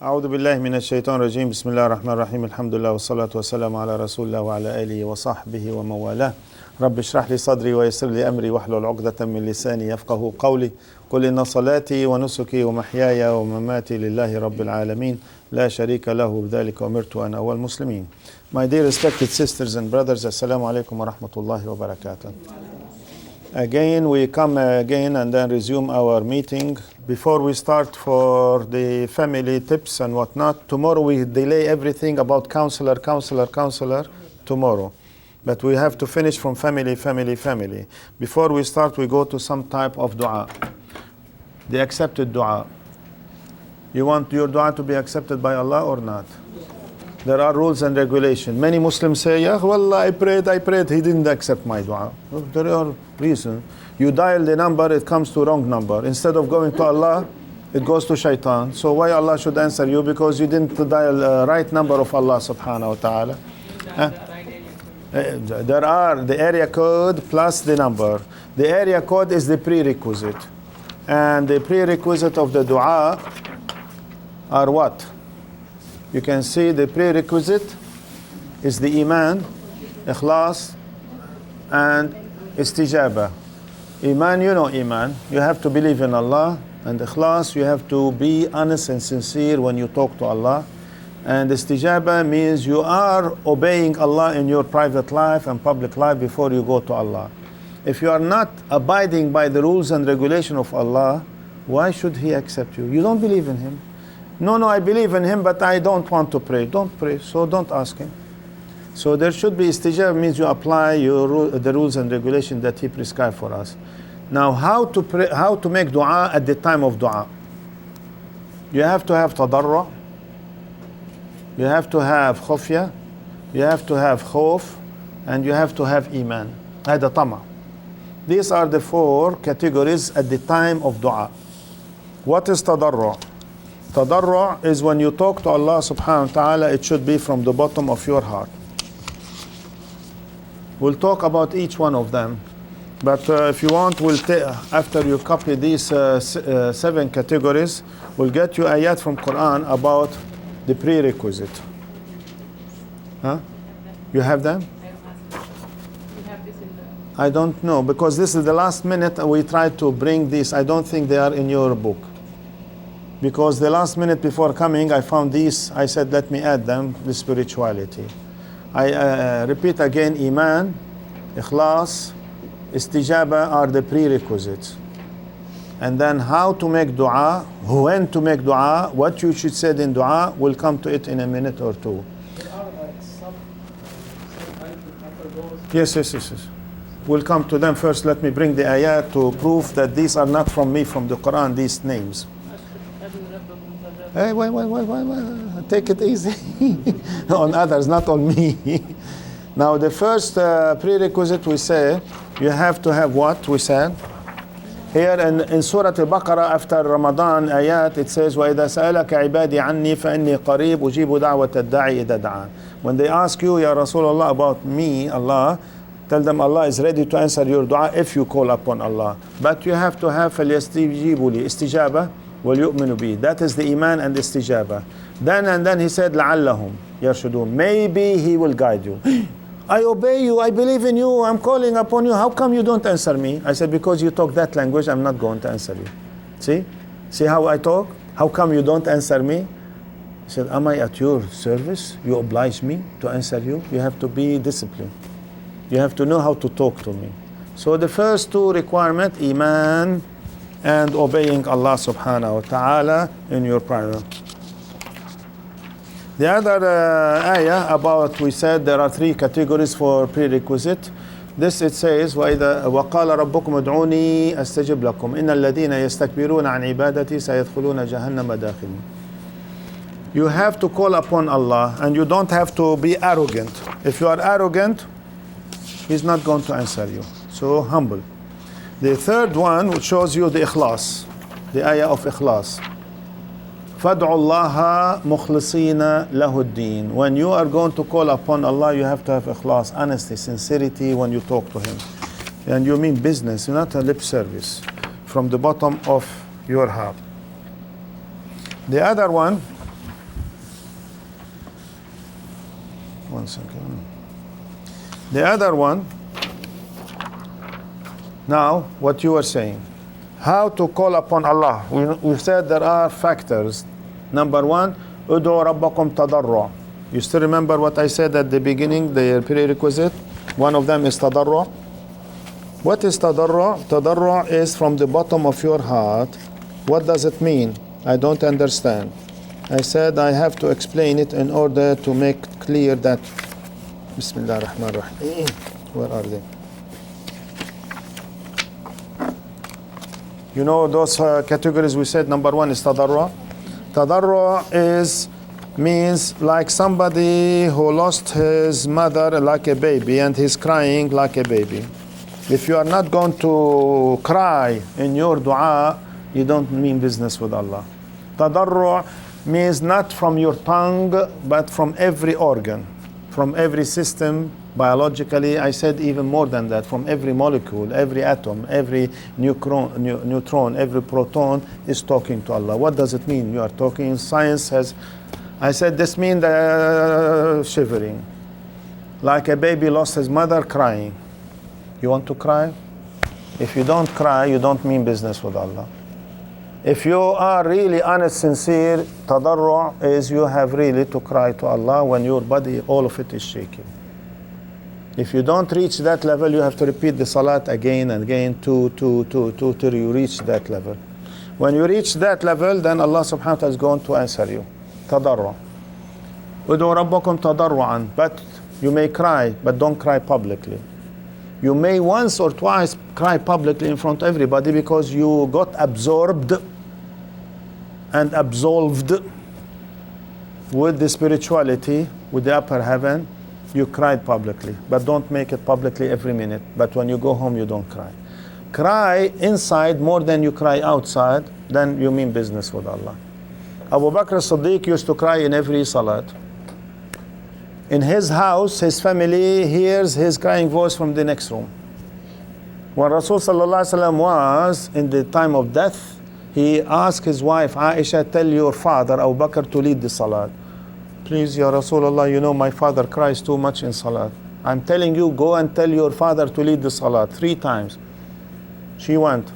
أعوذ بالله من الشيطان الرجيم بسم الله الرحمن الرحيم الحمد لله والصلاة والسلام على رسول الله وعلى آله وصحبه ومن والاه رب اشرح لي صدري ويسر لي أمري واحلل عقدة من لساني يفقه قولي قل إن صلاتي ونسكي ومحياي ومماتي لله رب العالمين لا شريك له بذلك أمرت وأنا أول المسلمين. My dear respected sisters and brothers, Assalamu alaikum wa rahmatullahi wa barakatuh. Again, we come again and then resume our meeting. Before we start for the family tips and whatnot, tomorrow we delay everything about counselor tomorrow. But we have to finish from family. Before we start, we go to some type of dua. The accepted dua. You want your dua to be accepted by Allah or not? There are rules and regulations. Many Muslims say, yeah, wallah, I prayed, he didn't accept my dua. Well, there are reasons. You dial the number, it comes to wrong number. Instead of going to Allah, it goes to shaitan. So why Allah should answer you? Because you didn't dial right number of Allah subhanahu wa ta'ala. There are the area code plus the number. The area code is the prerequisite. And the prerequisite of the dua are what? You can see the prerequisite is the iman, ikhlas, and istijaba. Iman, you know iman. You have to believe in Allah. And ikhlas, you have to be honest and sincere when you talk to Allah. And istijaba means you are obeying Allah in your private life and public life before you go to Allah. If you are not abiding by the rules and regulation of Allah, why should He accept you? You don't believe in Him. No, I believe in Him, but I don't want to pray. Don't pray, so don't ask Him. So there should be istijaba, means you apply the rules and regulations that He prescribed for us. Now, how to pray, how to make dua at the time of dua? You have to have tadarru', you have to have khufya, you have to have khawf, and you have to have iman. Hada tama. These are the four categories at the time of dua. What is tadarru'? Tadarru' is when you talk to Allah subhanahu wa ta'ala, it should be from the bottom of your heart. We'll talk about each one of them. But if you want, after you copy these 7 categories, we'll get you ayat from Qur'an about the prerequisite. Huh? You have them? I don't know, because this is the last minute we tried to bring these. I don't think they are in your book. Because the last minute before coming, I found these. I said, let me add them, the spirituality. I repeat again, iman, ikhlas, istijaba are the prerequisites. And then how to make dua, when to make dua, what you should say in dua, we'll come to it in a minute or two. Yes. We'll come to them first. Let me bring the ayat to prove that these are not from me, from the Quran, these names. Hey, wait. Take it easy. On others, not on me. Now, the first prerequisite we say, you have to have what we said. Here in Surah Al-Baqarah, after Ramadan ayat, it says, وَإِذَا سَأَلَكَ عِبَادِي عَنِّي فَإِنِّي قَرِيبٌ أُجِيبُ دَعْوَةَ الدَّاعِ إِذَا دَعَانِ. When they ask you, Ya Rasulullah, about me, Allah, tell them Allah is ready to answer your dua if you call upon Allah. But you have to have فَلْيَسْتَجِيبُوا لِي istijaba. وَلْيُؤْمِنُوا بِهِ. That is the iman and the istijaba. Then he said, لَعَلَّهُمْ يَرْشُدُونَ. Maybe He will guide you. I obey you, I believe in you, I'm calling upon you. How come you don't answer me? I said, because you talk that language, I'm not going to answer you. See how I talk? How come you don't answer me? He said, am I at your service? You oblige me to answer you? You have to be disciplined. You have to know how to talk to me. So the first 2 requirements, iman and obeying Allah subhanahu wa ta'ala in your prayer. The other ayah about, we said there are 3 categories for prerequisite. This it says, وَقَالَ رَبُّكُمْ ادْعُونِي أَسْتَجِبْ لَكُمْ إِنَّ الَّذِينَ يَسْتَكْبِرُونَ عَنْ عِبَادَتِي سَيَدْخُلُونَ جَهَنَّمَ دَاخِرِينَ. You have to call upon Allah, and you don't have to be arrogant. If you are arrogant, He's not going to answer you. So humble. The third one, which shows you the ikhlas, the ayah of ikhlas. فَادْعُوا اللَّهَ مُخْلِصِينَ لَهُ الدِّينَ. When you are going to call upon Allah, you have to have ikhlas, honesty, sincerity when you talk to Him. And you mean business, not a lip service, from the bottom of your heart. The other one, one second. The other one, now what you were saying, how to call upon Allah. We said there are factors. Number one, ud'u rabbakum tadarru'. You still remember what I said at the beginning, the prerequisite? One of them is tadarru'. What is tadarru'? Tadarru' is from the bottom of your heart. What does it mean? I don't understand. I said I have to explain it in order to make clear that. Bismillah ar-Rahman ar-Rahim. Where are they? You know those categories we said. Number one is tadarru'. Tadarru' means like somebody who lost his mother like a baby and he's crying like a baby. If you are not going to cry in your dua, you don't mean business with Allah. Tadarru' means not from your tongue, but from every organ, from every system. Biologically, I said even more than that, from every molecule, every atom, every neutron, every proton is talking to Allah. What does it mean? You are talking, science has, I said this means shivering. Like a baby lost his mother, crying. You want to cry? If you don't cry, you don't mean business with Allah. If you are really honest, sincere, tadarru' is you have really to cry to Allah when your body, all of it is shaking. If you don't reach that level, you have to repeat the salat again and again, till you reach that level. When you reach that level, then Allah subhanahu wa ta'ala is going to answer you. Tadarru'. Ud'u rabbakum tadarru'an. But you may cry, but don't cry publicly. You may once or twice cry publicly in front of everybody because you got absorbed and absolved with the spirituality, with the upper heaven. You cried publicly, but don't make it publicly every minute. But when you go home, you don't cry. Cry inside more than you cry outside, then you mean business with Allah. Abu Bakr as-Siddiq used to cry in every salat. In his house, his family hears his crying voice from the next room. When Rasul sallallahu alaihi wasallam was in the time of death, he asked his wife Aisha, tell your father Abu Bakr to lead the salat. Please, Ya Rasulullah, you know my father cries too much in salat. I'm telling you, go and tell your father to lead the salat 3 times. She went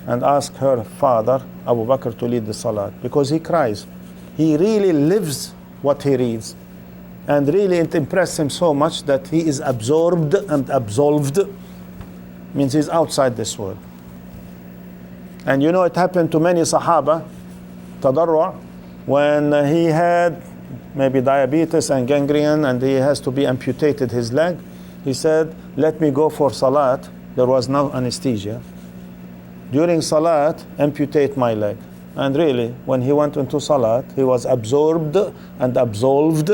and asked her father, Abu Bakr, to lead the salat because he cries. He really lives what he reads. And really it impressed him so much that he is absorbed and absolved. Means he's outside this world. And you know it happened to many Sahaba, tadarru', when he had maybe diabetes and gangrene and he has to be amputated his leg. He said, let me go for salat. There was no anesthesia. During salat, amputate my leg. And really, when he went into salat, he was absorbed and absolved,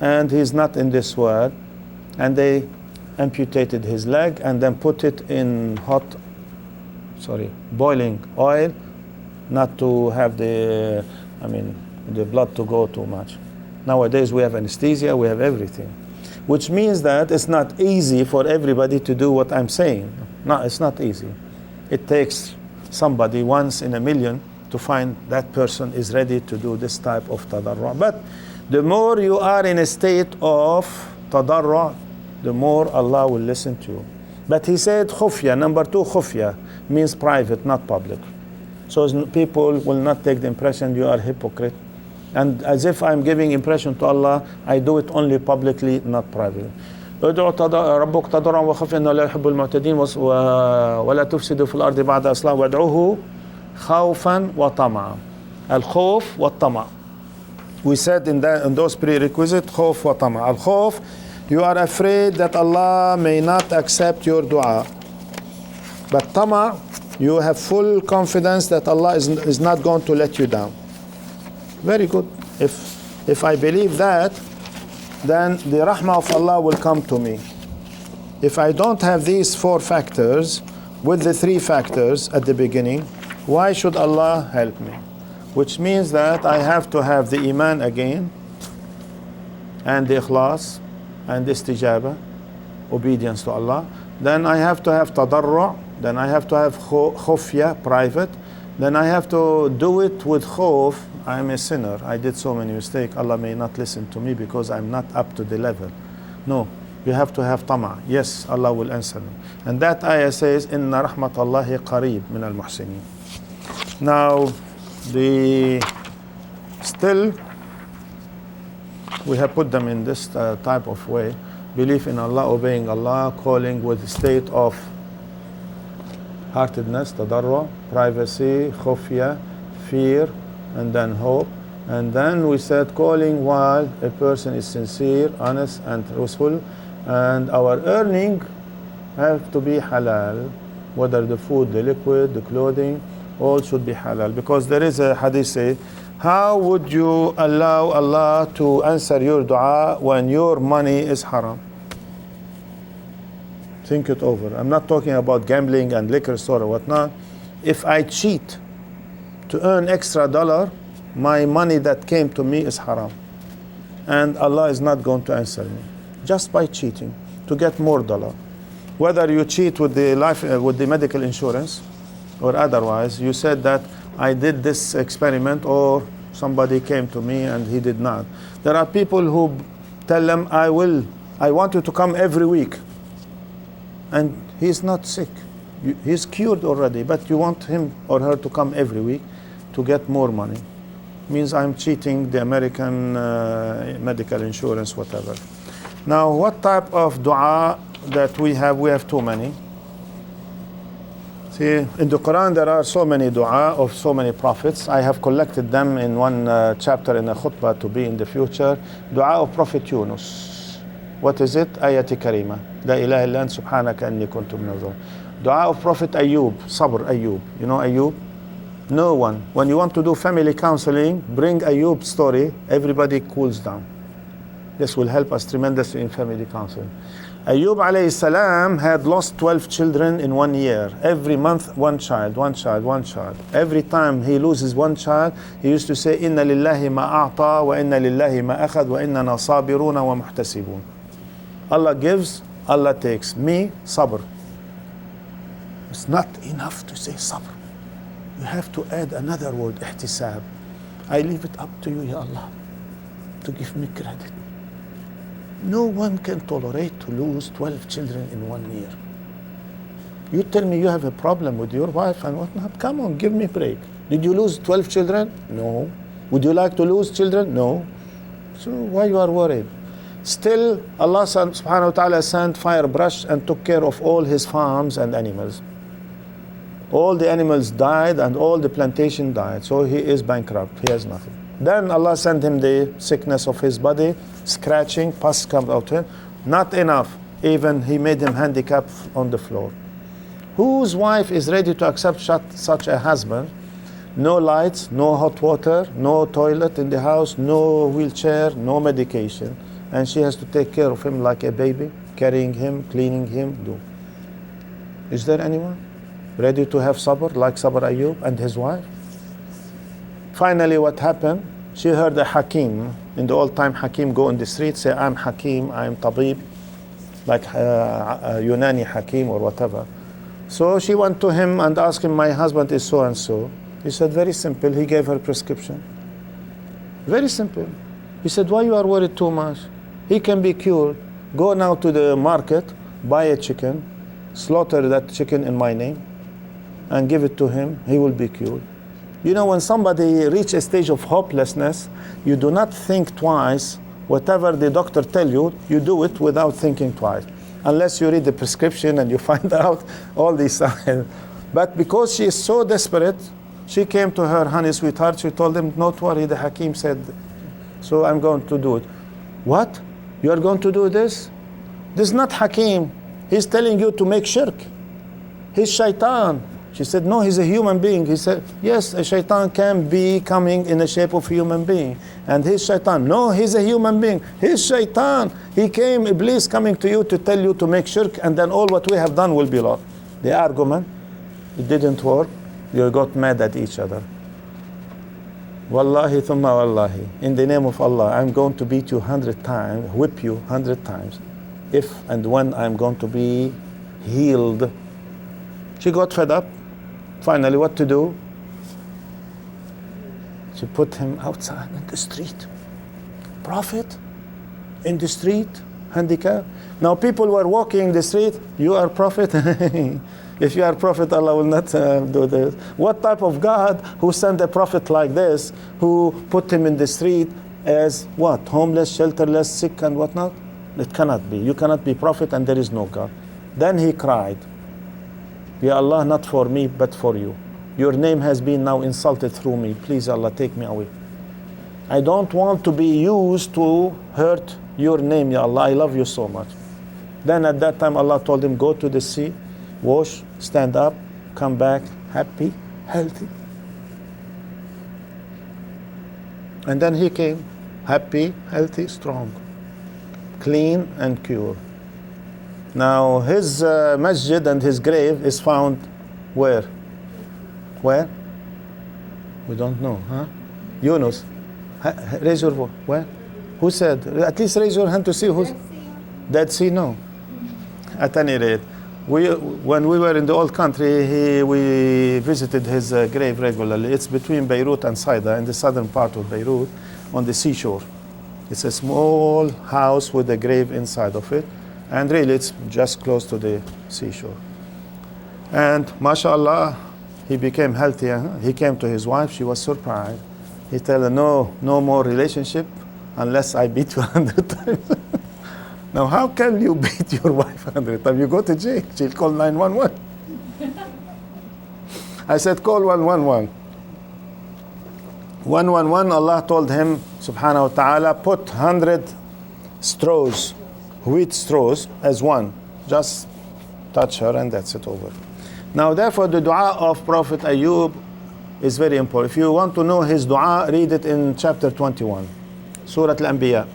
and he's not in this world. And they amputated his leg and then put it in boiling oil, not to have the blood to go too much. Nowadays we have anesthesia, we have everything. Which means that it's not easy for everybody to do what I'm saying. No, it's not easy. It takes somebody once in a million to find that person is ready to do this type of tadarru'. But the more you are in a state of tadarru', the more Allah will listen to you. But he said khufya, number 2, khufya means private, not public. So people will not take the impression you are a hypocrite. And as if I'm giving impression to Allah, I do it only publicly, not privately. ادعوا ربك تضرعا وخفيا انه لا يحب المعتدين ولا تفسدوا في الارض بعد اصلاحها وادعوه خوفا وطمعا. الخوف والطمع. We said in those prerequisites, خوف وطمع. الخوف, you are afraid that Allah may not accept your dua. But طمع, you have full confidence that Allah is not going to let you down. Very good. If I believe that, then the rahmah of Allah will come to me. If I don't have these 4 factors with the 3 factors at the beginning, why should Allah help me? Which means that I have to have the iman again, and the ikhlas, and the istijaba, obedience to Allah. Then I have to have tadarru', then I have to have khufya, private. Then I have to do it with khawf. I am a sinner. I did so many mistakes. Allah may not listen to me because I'm not up to the level. No, you have to have tama. Yes, Allah will answer me. And that ayah says, Inna rahmatallahi qareeb min al-muhsinin. Now, still, we have put them in this type of way. Belief in Allah, obeying Allah, calling with state of heartedness, tadarru, privacy, khufya, fear, and then hope. And then we said calling while a person is sincere, honest, and truthful. And our earning have to be halal, whether the food, the liquid, the clothing, all should be halal. Because there is a hadith say, how would you allow Allah to answer your dua when your money is haram? Think it over. I'm not talking about gambling and liquor store or whatnot. If I cheat to earn extra dollar, my money that came to me is haram. And Allah is not going to answer me. Just by cheating to get more dollar. Whether you cheat with the with the medical insurance or otherwise, you said that I did this experiment or somebody came to me and he did not. There are people who tell them, I want you to come every week. And he's not sick. He's cured already, but you want him or her to come every week to get more money. Means I'm cheating the American medical insurance, whatever. Now, what type of dua that we have? We have too many. See, in the Qur'an there are so many dua of so many prophets. I have collected them in one chapter in a khutbah to be in the future. Dua of Prophet Yunus. What is it? Ayati Karima. La ilaha illa ant subhanaka anni kuntu minaz zalimin. Dua of Prophet Ayub. Sabr Ayub. You know Ayub? No one. When you want to do family counseling, bring Ayub's story. Everybody cools down. This will help us tremendously in family counseling. Ayub alayhi salam had lost 12 children in 1 year. Every month, one child, one child, one child. Every time he loses one child, he used to say, Inna lillahi ma a'ta, wa inna lillahi ma akhad, wa inna sabiruna wa muhtasibun. Allah gives, Allah takes. Me, sabr. It's not enough to say sabr. You have to add another word, ihtisab. I leave it up to you, Ya Allah, to give me credit. No one can tolerate to lose 12 children in 1 year. You tell me you have a problem with your wife and whatnot. Come on, give me a break. Did you lose 12 children? No. Would you like to lose children? No. So why you are worried? Still, Allah subhanahu wa ta'ala sent fire brush and took care of all his farms and animals. All the animals died and all the plantation died. So he is bankrupt. He has nothing. Then Allah sent him the sickness of his body, scratching, pus comes out of him. Not enough. Even he made him handicapped on the floor. Whose wife is ready to accept such a husband? No lights, no hot water, no toilet in the house, no wheelchair, no medication. And she has to take care of him like a baby, carrying him, cleaning him. Is there anyone ready to have sabr like Sabr Ayub and his wife? Finally, what happened? She heard a Hakim. In the old time, Hakim go in the street, say, I'm Hakim, I'm Tabib, like Yunani Hakim or whatever. So she went to him and asked him, my husband is so and so. He said, very simple. He gave her prescription. Very simple. He said, why you are worried too much? He can be cured. Go now to the market, buy a chicken, slaughter that chicken in my name, and give it to him. He will be cured. You know, when somebody reaches a stage of hopelessness, you do not think twice. Whatever the doctor tell you, you do it without thinking twice. Unless you read the prescription and you find out all these signs. But because she is so desperate, she came to her honey sweetheart. She told him, don't worry, the Hakim said, so I'm going to do it. What? You are going to do this? This is not Hakim. He's telling you to make shirk. He's shaitan. She said, no, he's a human being. He said, yes, a shaitan can be coming in the shape of a human being. And he's shaitan. No, he's a human being. He's shaitan. He came, Iblis, coming to you to tell you to make shirk, and then all what we have done will be lost. The argument, it didn't work. You got mad at each other. Wallahi thumma wallahi. In the name of Allah, I'm going to beat you 100 times, whip you 100 times, if and when I'm going to be healed. She got fed up. Finally, what to do? She put him outside in the street. Prophet, in the street, handicapped. Now people were walking the street, you are prophet? If you are prophet, Allah will not do this. What type of God who sent a prophet like this, who put him in the street as what? Homeless, shelterless, sick and whatnot? It cannot be. You cannot be prophet and there is no God. Then he cried, Ya Allah, not for me, but for you. Your name has been now insulted through me. Please, Allah, take me away. I don't want to be used to hurt your name, Ya Allah. I love you so much. Then at that time, Allah told him, go to the sea, wash, stand up, come back, happy, healthy. And then he came, happy, healthy, strong, clean and pure. Now his masjid and his grave is found where? Where? We don't know, huh? Yunus. Raise your voice. Where? Who said? At least raise your hand to see who's. Dead Sea, no. At any rate, when we were in the old country, we visited his grave regularly. It's between Beirut and Saida, in the southern part of Beirut, on the seashore. It's a small house with a grave inside of it. And really, it's just close to the seashore. And mashallah, he became healthy. He came to his wife. She was surprised. He told her, no more relationship unless I beat you 100 times. Now, how can you beat your wife 100 times? You go to jail. She'll call 911. I said, call 111. 111, Allah told him, subhanahu wa ta'ala, put 100 straws, wheat straws, as one. Just touch her and that's it over. Now, therefore, the dua of Prophet Ayub is very important. If you want to know his dua, read it in chapter 21, Surah Al-Anbiya.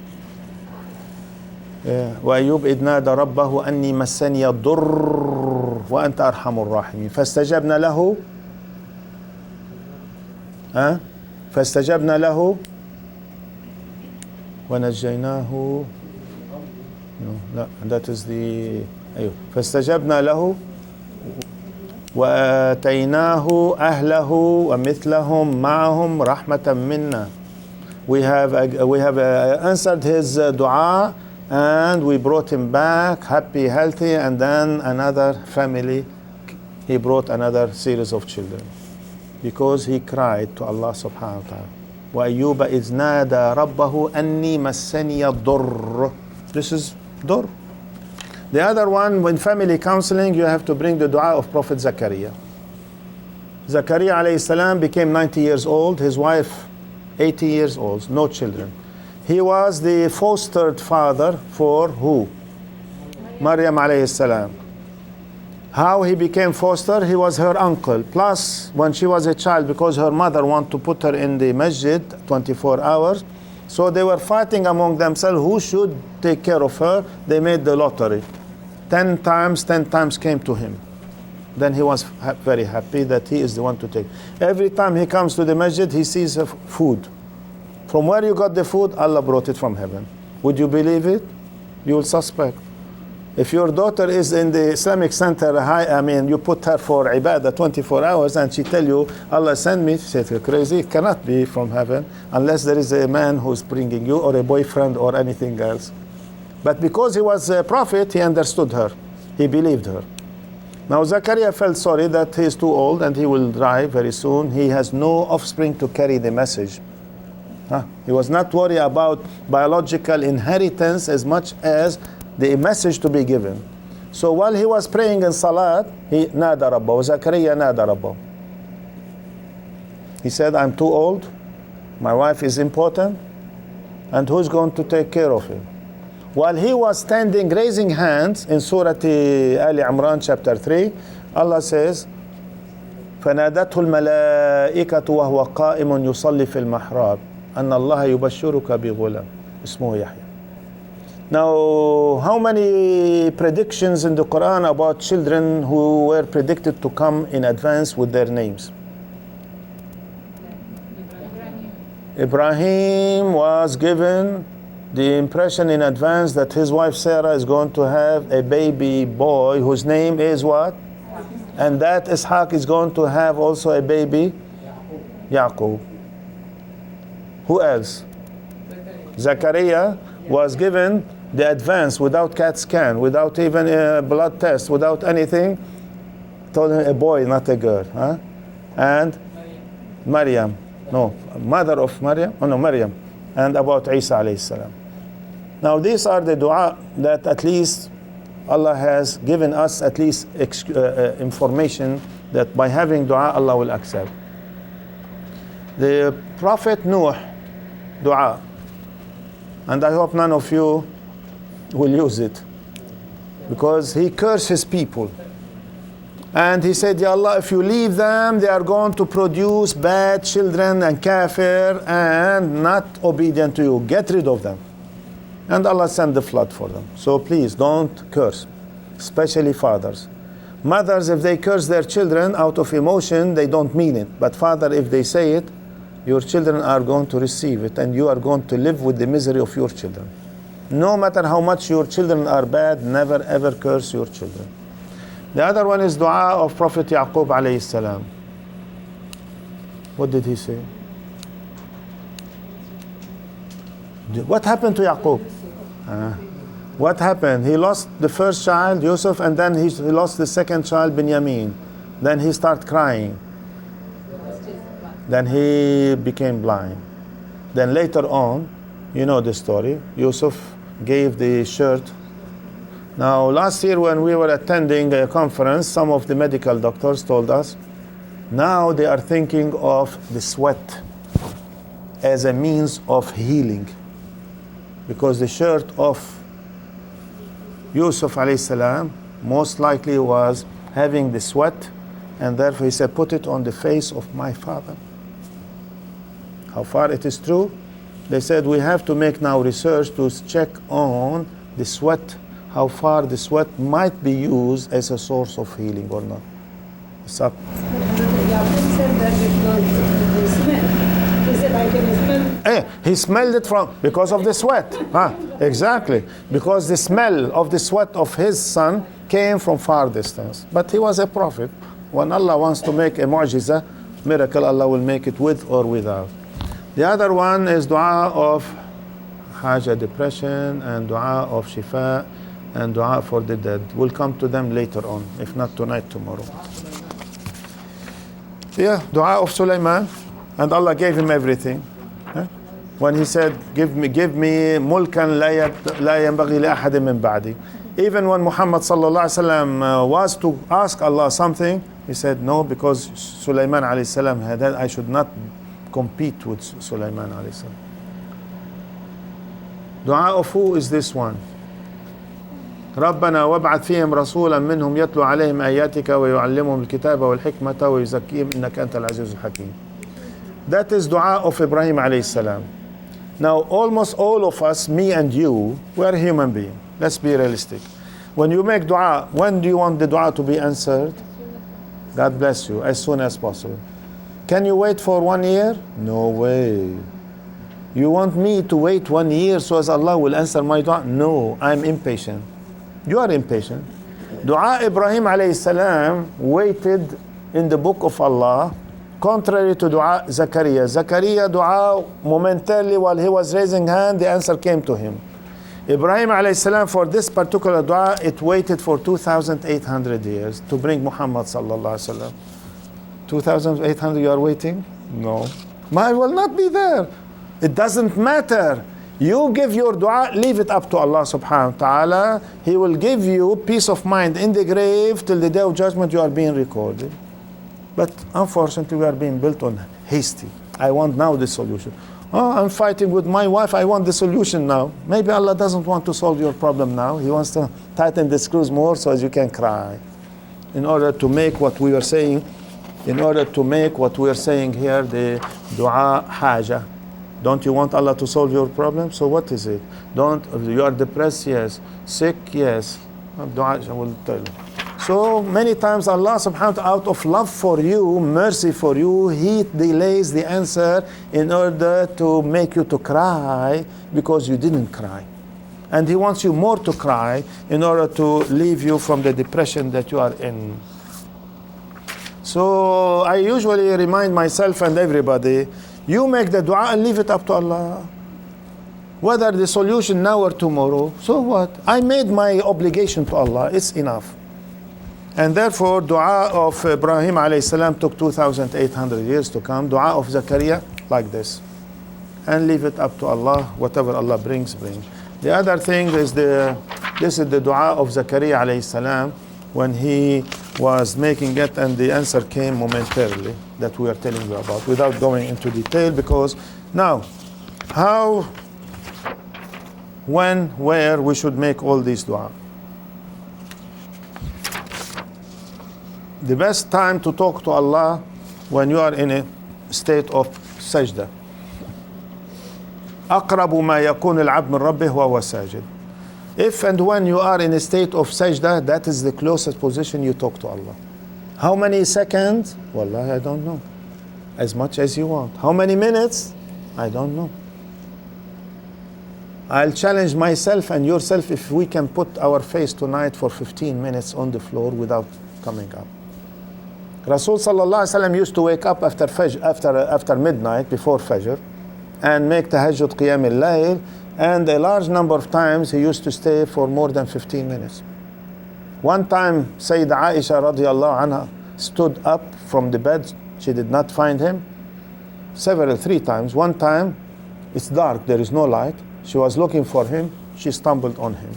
وأيوب إذ نادى ربه أني مسني الضر وأنت أرحم الراحمين فاستجبنا له ونجيناه لا that is the أيوه فاستجبنا له وآتيناه أهله ومثلهم معهم رحمة منا. We have answered his dua, and we brought him back happy, healthy, and then another family. He brought another series of children because he cried to Allah subhanahu wa ta'ala. وَأَيُّوبَ إِذْ نَادَى رَبَّهُ أَنِّي مَسَّنِيَ الضُّرُّ. This is dur. The other one, when family counseling, you have to bring the dua of Prophet Zakaria. Zakaria alayhi salam became 90 years old, his wife 80 years old, no children. He was the fostered father for who? Maryam alayhi salam. How he became foster? He was her uncle. Plus, when she was a child, because her mother wanted to put her in the masjid 24 hours, so they were fighting among themselves who should take care of her. They made the lottery. 10 times came to him. Then he was very happy that he is the one to take. Every time he comes to the masjid, he sees food. From where you got the food? Allah brought it from heaven. Would you believe it? You will suspect. If your daughter is in the Islamic center, you put her for ibadah 24 hours and she tell you, Allah sent me, she said, you're crazy. It cannot be from heaven unless there is a man who's bringing you or a boyfriend or anything else. But because he was a prophet, he understood her. He believed her. Now Zakaria felt sorry that he is too old and he will die very soon. He has no offspring to carry the message. He was not worried about biological inheritance as much as the message to be given. So while he was praying in salat, he nada rabbahu. Zakaria nada rabbahu. He said, I'm too old, my wife is important, and who's going to take care of him? While he was standing, raising hands in Surah Ali Imran chapter 3, Allah says, فَنَادَتْهُ الْمَلَائِكَةُ وَهُوَ قَائِمٌ يُصَلِّي فِي الْمَحْرَابِ أَنَّ اللَّهَ يُبَشِّرُكَ بِغُلَامٍ اسمه يحيى. Now, how many predictions in the Qur'an about children who were predicted to come in advance with their names? Ibrahim was given the impression in advance that his wife Sarah is going to have a baby boy whose name is what? And that Ishaq is going to have also a baby? Yaqub. Who else? Zakaria was given the advance, without CAT scan, without even a blood test, without anything, told him a boy, not a girl. Huh? And Maryam, no, mother of Maryam, oh no, Maryam, and about Isa alayhi salam. Now these are the dua that at least Allah has given us at least information that by having dua, Allah will accept. The Prophet Nuh, dua, and I hope none of you will use it, because he cursed his people. And he said, Ya Allah, if you leave them, they are going to produce bad children and kafir and not obedient to you. Get rid of them. And Allah sent the flood for them. So please don't curse, especially fathers. Mothers, if they curse their children out of emotion, they don't mean it. But father, if they say it, your children are going to receive it, and you are going to live with the misery of your children. No matter how much your children are bad, never ever curse your children. The other one is dua of Prophet Yaqub alayhi salam. What did he say? What happened to Yaqub? What happened? He lost the first child, Yusuf, and then he lost the second child, Binyamin. Then he started crying. Then he became blind. Then later on, you know the story, Yusuf gave the shirt. Now last year when we were attending a conference, some of the medical doctors told us, now they are thinking of the sweat as a means of healing. Because the shirt of Yusuf alayhi salam most likely was having the sweat, and therefore he said, put it on the face of my father. How far it is true? They said we have to make now research to check on the sweat, how far the sweat might be used as a source of healing or not. It's up. He smelled it from, because of the sweat. Exactly. Because the smell of the sweat of his son came from far distance. But he was a prophet. When Allah wants to make a mu'jiza, miracle, Allah will make it with or without. The other one is dua of Hajah, depression, and dua of shifa, and dua for the dead. We'll come to them later on, if not tonight, tomorrow. Yeah, dua of Sulaiman, and Allah gave him everything. When he said, give me mulkan la yanbaghi li ahadin min ba'di. Even when Muhammad sallallahu alaihi wasallam was to ask Allah something, he said no, because Sulaiman alayhi salam had, I should not compete with Sulaiman alayhi salam. Dua of who is this one? ربنا وابعث فيهم رسولا منهم يتلو عليهم آياتك ويعلمهم الكتاب والحكمة ويزكيهم إنك أنت العزيز الحكيم. That is dua of Ibrahim alayhi salam. Now almost all of us, me and you, we are human beings. Let's be realistic. When you make dua, when do you want the dua to be answered? God bless you, as soon as possible. Can you wait for 1 year? No way. You want me to wait 1 year so as Allah will answer my dua? No, I'm impatient. You are impatient. Dua Ibrahim alayhi salam waited in the book of Allah, contrary to dua Zakaria. Zakaria dua momentarily while he was raising hand, the answer came to him. Ibrahim alayhi salam, for this particular dua, it waited for 2,800 years to bring Muhammad sallallahu alaihi wasallam. 2,800 you are waiting? No. I will not be there. It doesn't matter. You give your dua, leave it up to Allah subhanahu wa ta'ala. He will give you peace of mind in the grave till the day of judgment. You are being recorded. But unfortunately, we are being built on hasty. I want now the solution. Oh, I'm fighting with my wife. I want the solution now. Maybe Allah doesn't want to solve your problem now. He wants to tighten the screws more so as you can cry. In order to make what we are saying, here, the dua hajah. Don't you want Allah to solve your problem? So what is it? You are depressed? Yes. Sick? Yes. Dua, I will tell you. So many times Allah subhanahu wa ta'ala, out of love for you, mercy for you, He delays the answer in order to make you to cry because you didn't cry. And He wants you more to cry in order to leave you from the depression that you are in. So I usually remind myself and everybody, you make the dua and leave it up to Allah. whether the solution now or tomorrow, so what? I made my obligation to Allah, it's enough. And therefore, dua of Ibrahim alayhi salam took 2,800 years to come. Dua of Zakaria, like this. And leave it up to Allah, whatever Allah brings. The other thing is this is the dua of Zakaria alayhi salam when he was making it, and the answer came momentarily that we are telling you about, without going into detail, because now, how, when, where we should make all these dua. The best time to talk to Allah when you are in a state of sajda. أقرب ما يكون العبد من ربه وهو ساجد. If and when you are in a state of sajda, that is the closest position you talk to Allah. How many seconds? Wallahi, I don't know. As much as you want. How many minutes? I don't know. I'll challenge myself and yourself if we can put our face tonight for 15 minutes on the floor without coming up. Rasul sallallahu alaihi wasallam used to wake up after midnight, before Fajr, and make tahajjud qiyam al-layl, and a large number of times he used to stay for more than 15 minutes. One time, Sayyidah Aisha radiallahu anha stood up from the bed. She did not find him. Three times. One time, it's dark, there is no light. She was looking for him. She stumbled on him.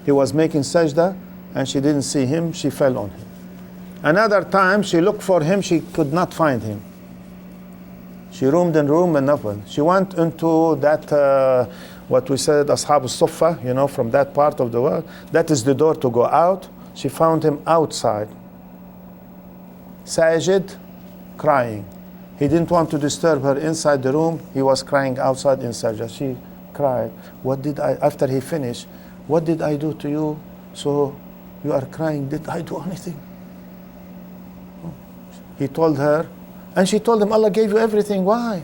He was making sajda, and she didn't see him. She fell on him. Another time, she looked for him. She could not find him. She roamed and nothing. She went into that, what we said, Ashab al-Suffa, from that part of the world. That is the door to go out. She found him outside, sajid, crying. He didn't want to disturb her inside the room. He was crying outside in sajda. She cried. After he finished, what did I do to you? So you are crying. Did I do anything? He told her, and she told him, Allah gave you everything. Why?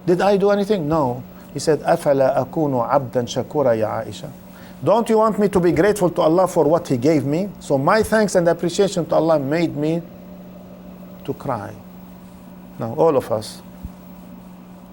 Did I do anything? No. He said, أَفَلَا أَكُونُ عَبْدًا شَكُورًا يَا عَائِشَةَ. Don't you want me to be grateful to Allah for what He gave me? So my thanks and appreciation to Allah made me to cry. Now, all of us,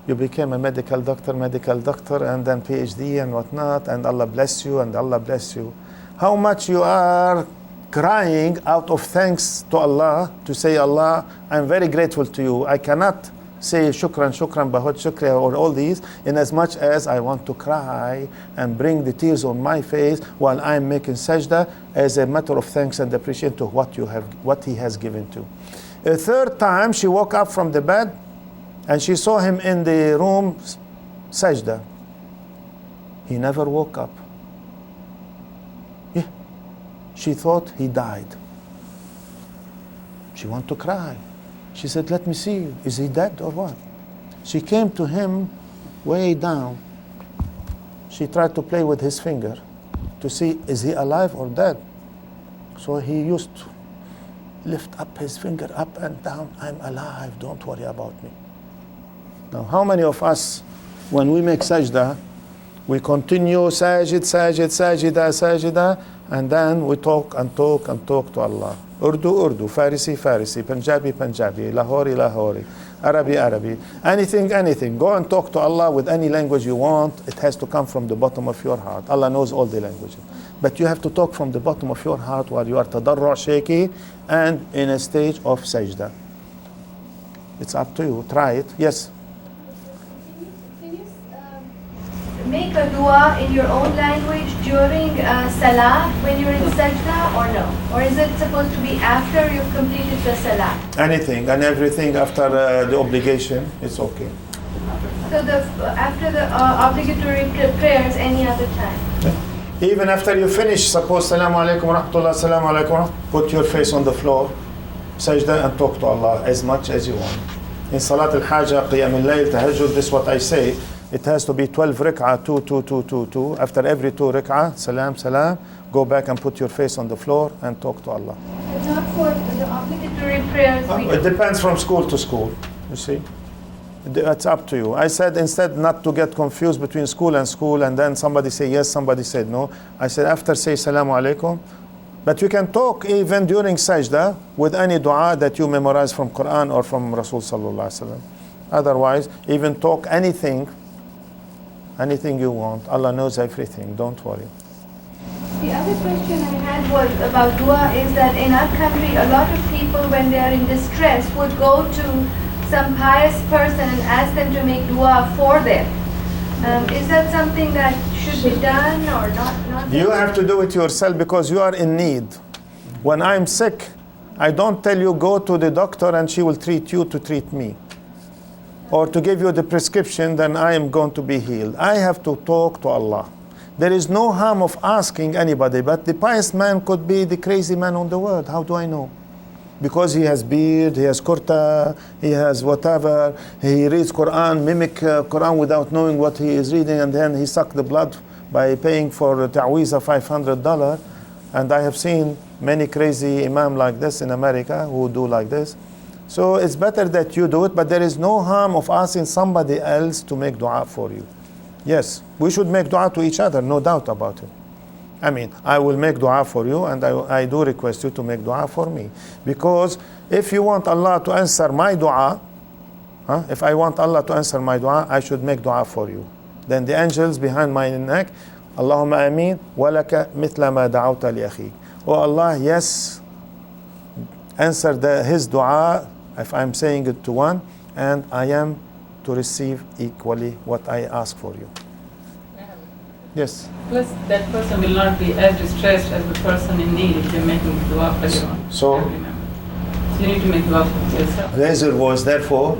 you became a medical doctor, and then PhD and whatnot, and Allah bless you, and Allah bless you. How much you are crying out of thanks to Allah, to say, Allah, I'm very grateful to you. I cannot say shukran, bahut shukriya, or all these, in as much as I want to cry and bring the tears on my face while I'm making sajda as a matter of thanks and appreciation to what He has given to. A third time, she woke up from the bed and she saw him in the room sajda. He never woke up. She thought he died. She wanted to cry. She said, let me see, is he dead or what? She came to him way down. She tried to play with his finger to see, is he alive or dead? So he used to lift up his finger up and down. I'm alive, don't worry about me. Now, how many of us, when we make sajda, we continue sajid, sajida, and then we talk to Allah. Urdu, Farisi, Punjabi, Lahori, Arabi. Anything. Go and talk to Allah with any language you want. It has to come from the bottom of your heart. Allah knows all the languages. But you have to talk from the bottom of your heart while you are tadarru' shaky and in a stage of sajda. It's up to you. Try it. Yes? Make a dua in your own language during salah when you're in sajda, or no? Or is it supposed to be after you've completed the salah? Anything and everything after the obligation, it's okay. So after the obligatory prayers, any other time? Yeah. Even after you finish, suppose Assalamu alaikum wa rahmatullah, Assalamu alaikum, put your face on the floor, sajda, and talk to Allah as much as you want. In Salat Al-Hajah, Qiyam al-Layl, Tahajjud, this is what I say. It has to be 12 rak'ah, 2. After every 2 rak'ah, salam, go back and put your face on the floor and talk to Allah. It's not for the obligatory prayers. It depends from school to school, you see. It's up to you. I said instead not to get confused between school, and then somebody say yes, somebody said no. I said after say Assalamu alaikum. But you can talk even during sajda with any dua that you memorize from Qur'an or from Rasul sallallahu alaihi wasallam. Otherwise, even talk anything anything you want. Allah knows everything, don't worry. The other question I had was about dua is that in our country, a lot of people, when they are in distress, would go to some pious person and ask them to make dua for them. Is that something that should be done or not? You have to do it yourself because you are in need. When I'm sick, I don't tell you go to the doctor and she will treat you to treat me. Or to give you the prescription, then I am going to be healed. I have to talk to Allah. There is no harm of asking anybody, but the pious man could be the crazy man on the world. How do I know? Because he has beard, he has kurta, he has whatever, he reads Qur'an, mimic Qur'an without knowing what he is reading, and then he sucked the blood by paying for ta'weeza $500. And I have seen many crazy imam like this in America who do like this. So it's better that you do it, but there is no harm of asking somebody else to make dua for you. Yes, we should make dua to each other, no doubt about it. I mean, I will make dua for you, and I do request you to make dua for me. Because if you want Allah to answer my dua, if I want Allah to answer my dua, I should make dua for you. Then the angels behind my neck, Allahumma ameen, walaka mithla ma da'awta li akhik. Oh Allah, yes, answer his dua if I'm saying it to one, and I am to receive equally what I ask for you. Yes. Plus, that person will not be as distressed as the person in need if you're making dua for your own. So You need to make dua for yourself. Raise your voice, therefore.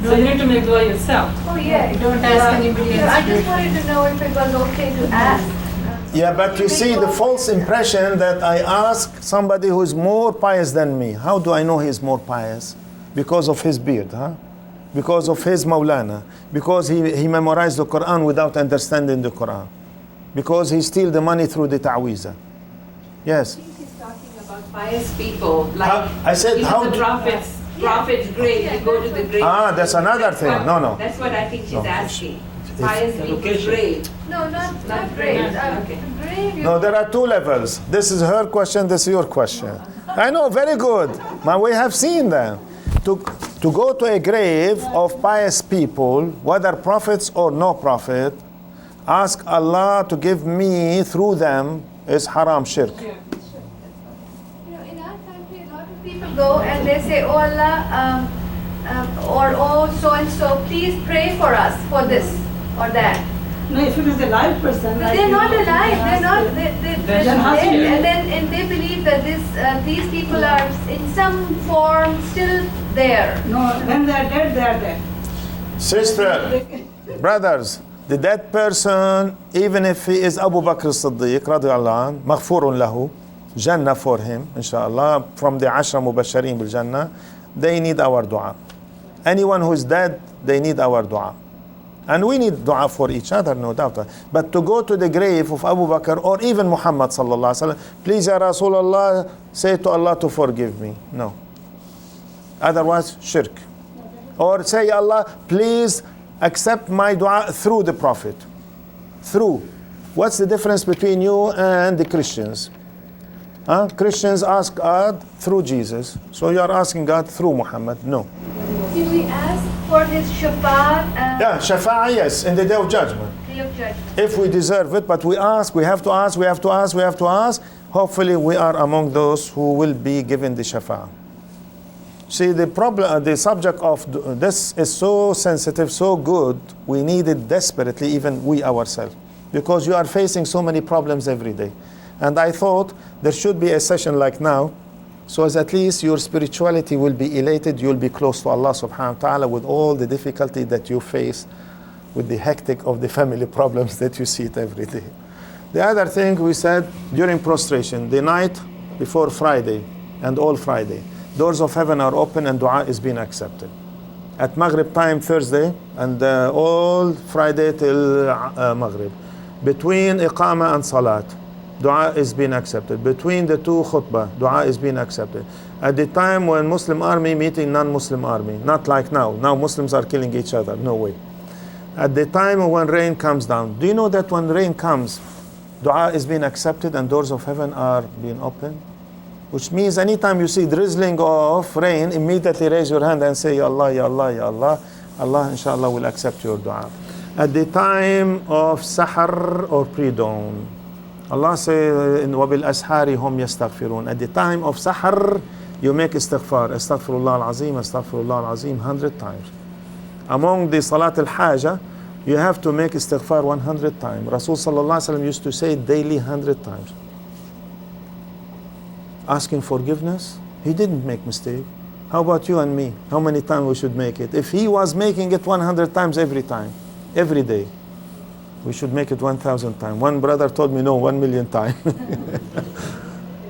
So you need to make dua yourself. Oh yeah, Don't ask anybody else. I just wanted to know if it was okay to ask. Yeah, but you see the false impression that I ask somebody who is more pious than me. How do I know he is more pious? Because of his beard, because of his Maulana, because he memorized the Qur'an without understanding the Qur'an, because he steal the money through the ta'weeza. Yes. I think he's talking about pious people, like I said, how the prophet's grave, you go to the grave. that's another thing. No. That's what I think she's No. asking. Pious people's grave. No, not grave. Okay. Grave. No, there are two levels. This is her question, this is your question. I know, very good. But we have seen them. To go to a grave of pious people, whether prophets or no prophet, ask Allah to give me through them is haram, shirk. You know, in our country, a lot of people go and they say, oh Allah, or oh so and so, please pray for us for this or that. No, if it is a live person, But they're not alive. They're not. They're dead, and they believe that these people are in some form still there. No, when they are dead, they are dead. Sister, brothers, the dead person, even if he is Abu Bakr as-Siddiq, radiallahu anh, maghfurun lahu, Jannah for him, inshallah, from the Ashra Mubasharin bil Jannah, they need our dua. Anyone who is dead, they need our dua. And we need dua for each other, no doubt. But to go to the grave of Abu Bakr or even Muhammad sallallahu alaihi wasallam, please ya Rasulullah, say to Allah to forgive me. No. Otherwise, shirk. Or say, Allah, please accept my dua through the Prophet. Through. What's the difference between you and the Christians? Christians ask God through Jesus. So you are asking God through Muhammad. No. Did we ask for his shafa'at? Yeah, shafa'ah, yes, in the day of judgment. Day of judgment. If we deserve it, but we ask, we have to ask, we have to ask, we have to ask. Hopefully we are among those who will be given the shafa'ah. See, the problem, the subject of this is so sensitive, so good, we need it desperately, even we ourselves. Because you are facing so many problems every day. And I thought there should be a session like now, so as at least your spirituality will be elated, you'll be close to Allah subhanahu wa ta'ala with all the difficulty that you face, with the hectic of the family problems that you see it every day. The other thing we said during prostration, the night before Friday and all Friday, doors of heaven are open and dua is being accepted. At Maghrib time Thursday and all Friday till Maghrib. Between Iqama and Salat, dua is being accepted. Between the two khutbah, dua is being accepted. At the time when Muslim army meeting non-Muslim army, not like now. Now Muslims are killing each other, no way. At the time when rain comes down, do you know that when rain comes, dua is being accepted and doors of heaven are being opened? Which means anytime you see drizzling of rain, immediately raise your hand and say, Ya Allah, Ya Allah, Ya Allah. Allah inshallah will accept your dua. At the time of Sahar or pre-dawn. Allah says, وَبِالْأَسْحَارِ هُمْ يَسْتَغْفِرُونَ. At the time of Sahar, you make istighfar. Astaghfirullah al-Azim, Astaghfirullah al-Azim 100 times. Among the Salat al-Hajah, you have to make istighfar 100 times. Rasul sallallahu alaihi wasallam used to say it daily 100 times. Asking forgiveness, he didn't make mistake. How about you and me? How many times we should make it? If he was making it 100 times every time, every day, we should make it 1,000 times. One brother told me, no, 1,000,000 times.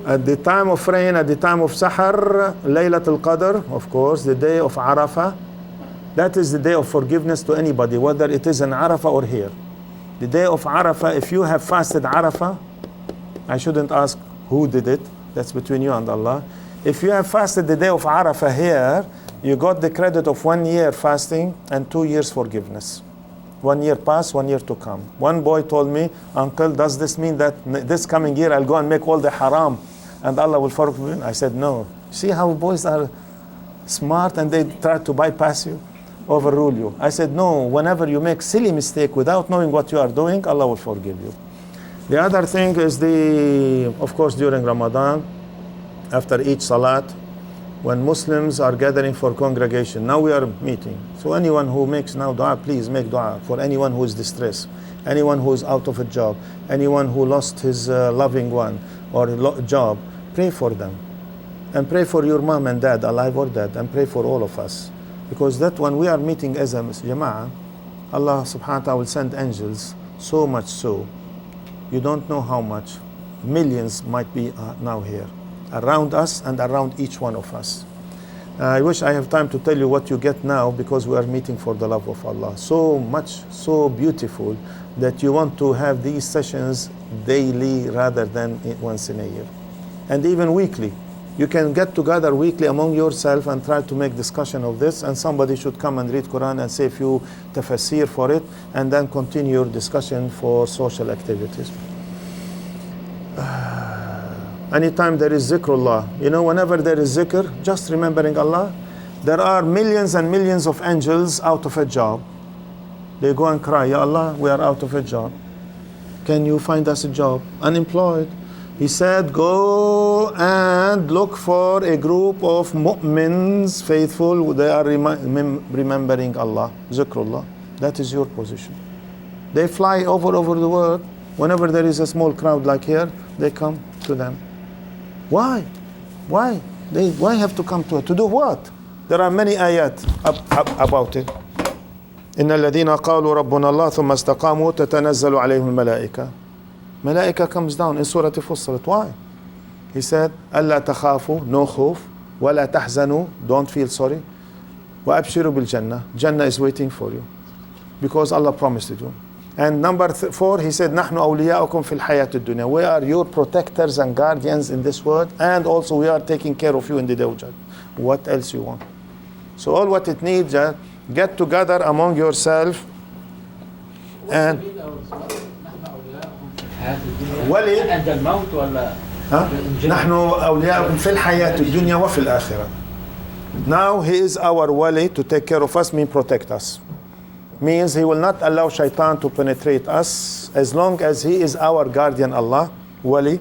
At the time of rain, at the time of Sahar, Laylatul Qadr, of course, the day of Arafah, that is the day of forgiveness to anybody, whether it is in Arafah or here. The day of Arafah, if you have fasted Arafah, I shouldn't ask who did it, that's between you and Allah. If you have fasted the day of Arafah here, you got the credit of 1 year fasting and 2 years forgiveness. 1 year past, 1 year to come. One boy told me, uncle, does this mean that this coming year I'll go and make all the haram and Allah will forgive me? I said, no. See how boys are smart and they try to bypass you, overrule you. I said, no, whenever you make silly mistake without knowing what you are doing, Allah will forgive you. The other thing is of course, during Ramadan, after each salat, when Muslims are gathering for congregation, now we are meeting. So anyone who makes now dua, please make dua for anyone who is distressed, anyone who is out of a job, anyone who lost his loving one or job. Pray for them. And pray for your mom and dad, alive or dead, and pray for all of us. Because that when we are meeting as a jama'ah, Allah subhanahu wa ta'ala will send angels, so much so, you don't know how much. Millions might be now here, around us and around each one of us. I wish I have time to tell you what you get now, because we are meeting for the love of Allah. So much, so beautiful, that you want to have these sessions daily rather than once in a year. And even weekly. You can get together weekly among yourself and try to make discussion of this, and somebody should come and read Quran and say a few tafsir for it, and then continue your discussion for social activities. Anytime there is zikrullah, whenever there is zikr, just remembering Allah, there are millions and millions of angels out of a job. They go and cry, Ya Allah, we are out of a job. Can you find us a job? Unemployed. He said, go and look for a group of mu'mins, faithful, they are remembering Allah, zikrullah. That is your position. They fly over the world. Whenever there is a small crowd like here, they come to them. Why? Why? Why have to come to it? To do what? There are many ayat about it. إن الذين قالوا ربنا الله ثم استقاموا تتنزل عليهم الملائكة. Malaika comes down in Surah Fussilat. Why? He said, ألا تخافوا, no khawf, ولا تحزنوا, don't feel sorry, وأبشروا بالجنة. Jannah is waiting for you, because Allah promised it you. And number 4, he said, نحن أولياؤكم في الحياة الدنيا. We are your protectors and guardians in this world, and also we are taking care of you in the day of judgment. What else you want? So all what it needs, get together among yourself and ولي عند الموت ولا نحن أولياء في الحياة الدنيا وفي الآخرة. Now he is our wali, to take care of us, mean protect us. Means he will not allow shaitan to penetrate us as long as he is our guardian. Allah, wali,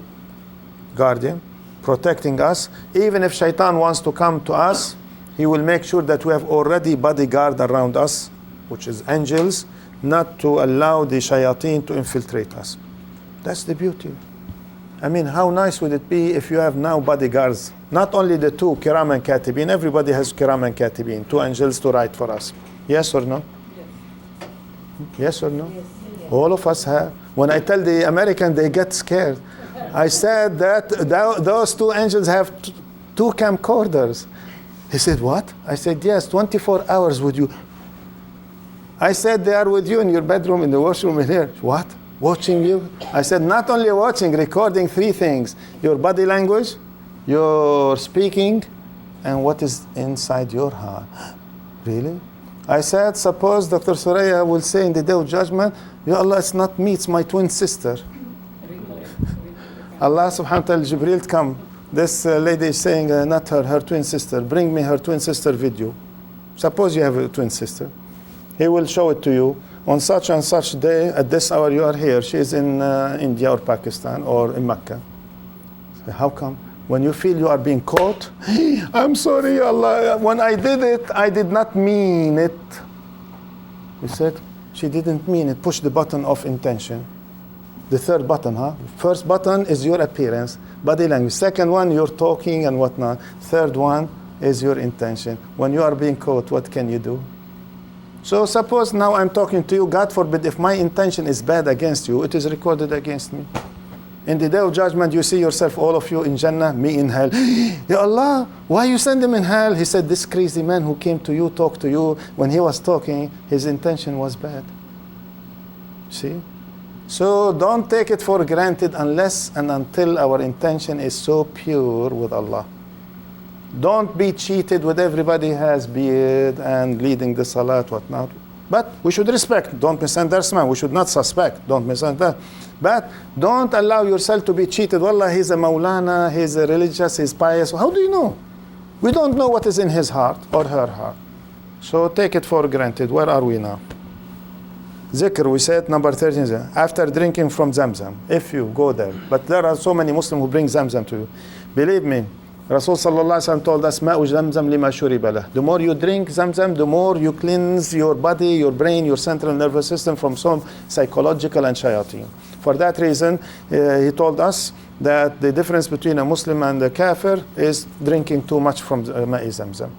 guardian, protecting us. Even if shaitan wants to come to us, he will make sure that we have already bodyguard around us, which is angels, not to allow the shayateen to infiltrate us. That's the beauty. I mean, how nice would it be if you have now bodyguards? Not only the 2, kiram and katibin. Everybody has kiram and katibin, 2 angels to write for us. Yes or no? Yes or no? Yes. All of us have. When I tell the American, they get scared. I said that those 2 angels have 2 camcorders. He said, what? I said, yes, 24 hours with you. I said, they are with you in your bedroom, in the washroom, in here. What? Watching you? I said, not only watching, recording 3 things. Your body language, your speaking, and what is inside your heart. Really? I said, suppose Dr. Suraya will say in the day of judgment, Ya Allah, it's not me, it's my twin sister. Allah subhanahu wa ta'ala, Jibreel come. This lady is saying, not her twin sister. Bring me her twin sister video. Suppose you have a twin sister. He will show it to you. on such and such day, at this hour you are here. She is in India or Pakistan or in Mecca. So how come? When you feel you are being caught, I'm sorry, Allah, when I did it, I did not mean it. You said, she didn't mean it. Push the button of intention. The third button, huh? First button is your appearance, body language. Second one, you're talking and whatnot. Third one is your intention. When you are being caught, what can you do? So suppose now I'm talking to you, God forbid, if my intention is bad against you, it is recorded against me. In the day of judgment, you see yourself, all of you in Jannah, me in hell. Ya Allah, why you send him in hell? He said, this crazy man who came to you, talked to you, when he was talking, his intention was bad. See? So don't take it for granted unless and until our intention is so pure with Allah. Don't be cheated with everybody has beard and leading the salat, whatnot. But we should respect. Don't misunderstand. We should not suspect. Don't misunderstand. But don't allow yourself to be cheated. Wallah, he's a Maulana, he's a religious, he's pious. How do you know? We don't know what is in his heart or her heart. So take it for granted. Where are we now? Zikr, we said, number 13. After drinking from Zamzam, if you go there. But there are so many Muslims who bring Zamzam to you. Believe me, Rasul sallallahu alaihi wasallam told us, "Ma'u Zamzam lima shuriba lah." The more you drink Zamzam, the more you cleanse your body, your brain, your central nervous system from some psychological and shayateen. For that reason, he told us that the difference between a Muslim and a kafir is drinking too much from Ma'i Zamzam.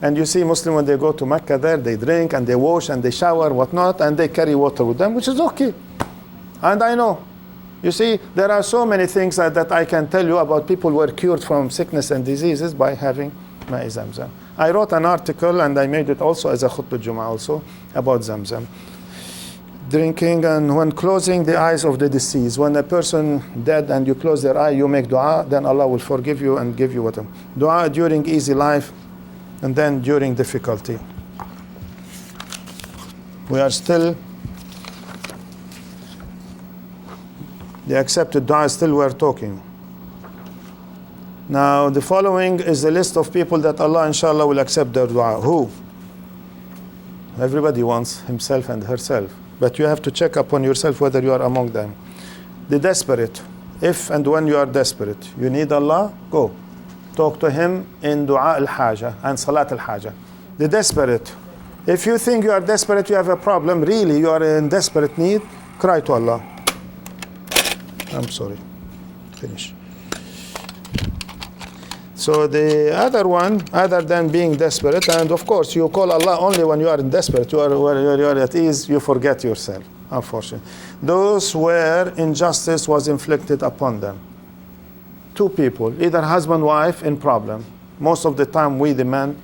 And you see Muslim when they go to Mecca there, they drink and they wash and they shower, whatnot, and they carry water with them, which is okay. And I know. You see, there are so many things that I can tell you about people who were cured from sickness and diseases by having Ma'i Zamzam. I wrote an article and I made it also as a khutbah Jum'ah also about Zamzam. Drinking and when closing the eyes of the deceased. When a person dead and you close their eye, you make dua, then Allah will forgive you and give you what? Dua during easy life and then during difficulty. We are still, the accepted dua still we're talking. Now the following is the list of people that Allah inshallah will accept their dua. Who? Everybody wants himself and herself. But you have to check upon yourself whether you are among them. The desperate. If and when you are desperate, you need Allah, go. Talk to him in dua al-Hajah and salat al-Hajah. The desperate. If you think you are desperate, you have a problem, really you are in desperate need, cry to Allah. I'm sorry. Finish. So the other one, other than being desperate, and of course you call Allah only when you are desperate, you are at ease, you forget yourself, unfortunately. Those where injustice was inflicted upon them. Two people, either husband, wife, in problem. Most of the time we, the men,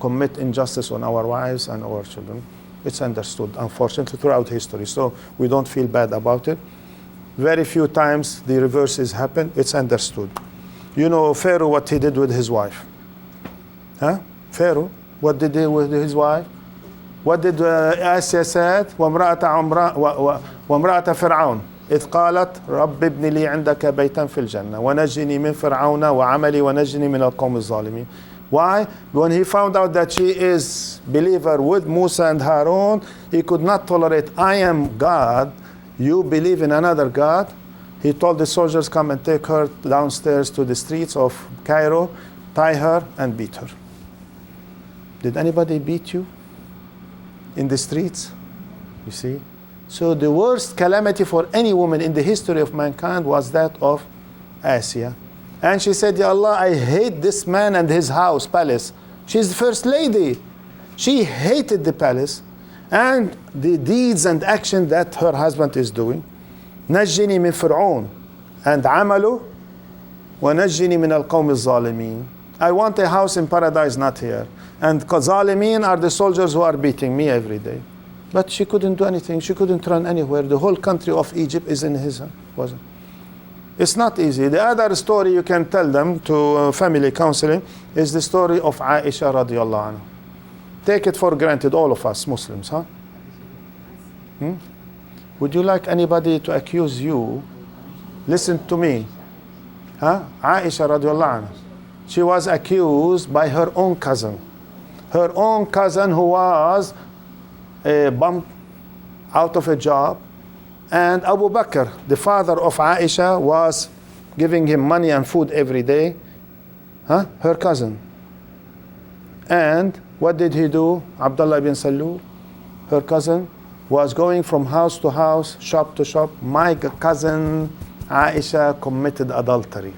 commit injustice on our wives and our children. It's understood, unfortunately, throughout history. So we don't feel bad about it. Very few times the reverse has happened. It's understood. You know Pharaoh, what he did with his wife. Huh? Pharaoh, what did he do with his wife? What did Asya said? وَامْرَأَةَ فِرْعَوْنَ إذ قالت رب ابن لي عندك بيتا في الجنة ونجني من فرعون وعملي ونجني من القوم الظالمين. Why? When he found out that she is believer with Musa and Harun, he could not tolerate, I am God, you believe in another God. He told the soldiers, come and take her downstairs to the streets of Cairo, tie her and beat her. Did anybody beat you in the streets? You see? So the worst calamity for any woman in the history of mankind was that of Asya. And she said, Ya Allah, I hate this man and his house, palace. She's the first lady. She hated the palace and the deeds and action that her husband is doing. نجني من فرعون and عمله ونجني من القوم الظالمين. I want a house in paradise, not here. And ظالمين are the soldiers who are beating me every day. But she couldn't do anything. She couldn't run anywhere. The whole country of Egypt is in his hand. Wasn't. It's not easy. The other story you can tell them to family counseling is the story of Aisha radiallahu anha. Take it for granted, all of us Muslims, huh? Would you like anybody to accuse you? Listen to me. Huh? Aisha radiallahu anha. She was accused by her own cousin. Her own cousin who was a bum out of a job, and Abu Bakr, the father of Aisha, was giving him money and food every day. Her cousin. And what did he do? Abdullah bin Salul, her cousin, was going from house to house, shop to shop. My cousin Aisha committed adultery.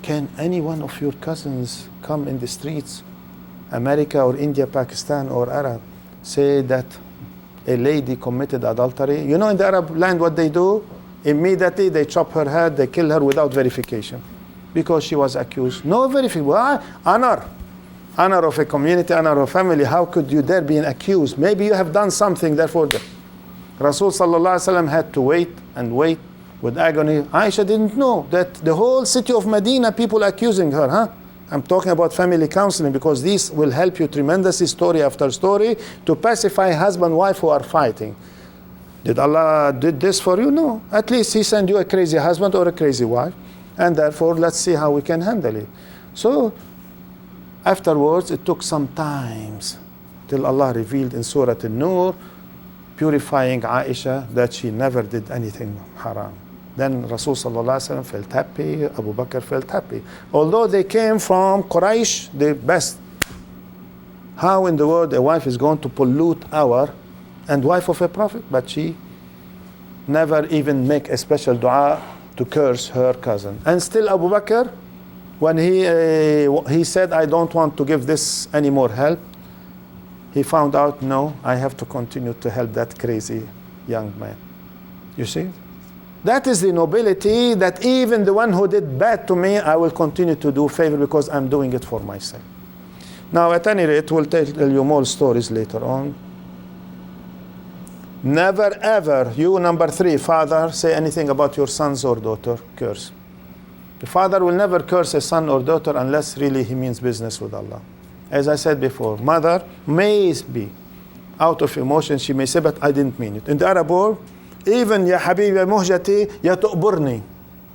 Can any one of your cousins come in the streets, America or India, Pakistan or Arab, say that a lady committed adultery? You know, in the Arab land what they do? Immediately they chop her head, they kill her without verification, because she was accused. No verification. Why? Honor of a community, honor of family. How could you dare be accused? Maybe you have done something, therefore. Rasul sallallahu alaihi wasallam had to wait and wait with agony. Aisha didn't know that the whole city of Medina, people accusing her. I'm talking about family counseling, because this will help you tremendously, story after story, to pacify husband and wife who are fighting. Did Allah did this for you? No. At least He sent you a crazy husband or a crazy wife, and therefore let's see how we can handle it. So afterwards, it took some times till Allah revealed in Surah An-Nur, purifying Aisha, that she never did anything haram. Then Rasul sallallahu alaihi wasallam felt happy, Abu Bakr felt happy. Although they came from Quraysh, the best. How in the world a wife is going to pollute our and wife of a prophet? But she never even make a special dua to curse her cousin. And still Abu Bakr, when he said, I don't want to give this any more help, he found out, no, I have to continue to help that crazy young man. You see? That is the nobility, that even the one who did bad to me, I will continue to do favor because I'm doing it for myself. Now, at any rate, we'll tell you more stories later on. Never ever, you number 3, father, say anything about your sons or daughter, curse. The father will never curse a son or daughter unless really he means business with Allah. As I said before, mother may be out of emotion, she may say, but I didn't mean it. In the Arab world, even ya habibi ya muhjati ya tu'burni.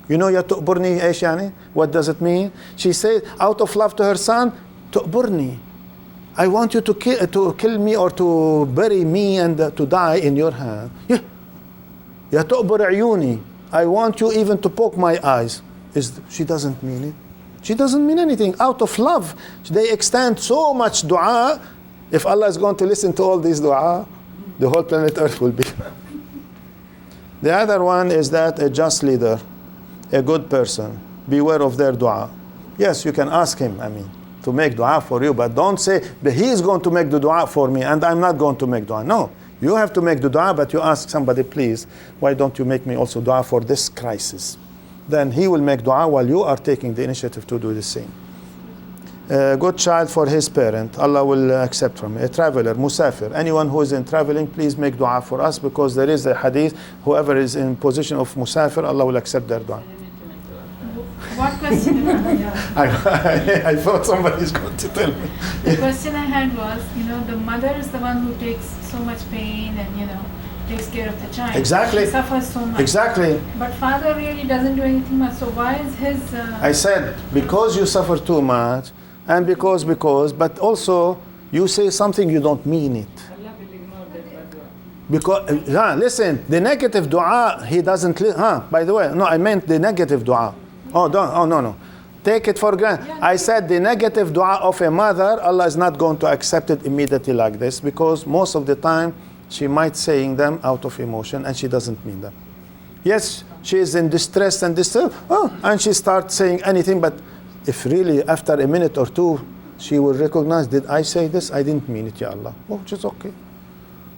You know ya tu'burni ايش يعني? What does it mean? She said out of love to her son, tu'burni. I want you to kill me or to bury me and to die in your hand. Ya tu'bur ayuni. I want you even to poke my eyes. She doesn't mean it. She doesn't mean anything. Out of love, they extend so much dua. If Allah is going to listen to all these dua, the whole planet Earth will be. The other one is that a just leader, a good person, beware of their dua. Yes, you can ask him, to make dua for you, but don't say, but he is going to make the dua for me and I'm not going to make dua. No, you have to make the dua, but you ask somebody, please, why don't you make me also dua for this crisis? Then he will make dua while you are taking the initiative to do the same. A good child for his parent, Allah will accept from him. A traveler, musafir, anyone who is in traveling, please make dua for us, because there is a hadith, whoever is in position of musafir, Allah will accept their dua. What question? I thought somebody is going to tell me. The question I had was, the mother is the one who takes so much pain and, takes care of the child. Exactly. She suffers so much. Exactly. But father really doesn't do anything much. So why is his... I said, because you suffer too much, and because, but also you say something you don't mean it. Allah will ignore that dua. Because, listen, the negative dua, he doesn't, by the way, no, I meant the negative dua. No. Take it for granted. I said the negative dua of a mother, Allah is not going to accept it immediately like this, because most of the time, she might saying them out of emotion and she doesn't mean them. Yes, she is in distress and and she starts saying anything, but if really after a minute or two, she will recognize, did I say this? I didn't mean it, Ya Allah. Which is okay.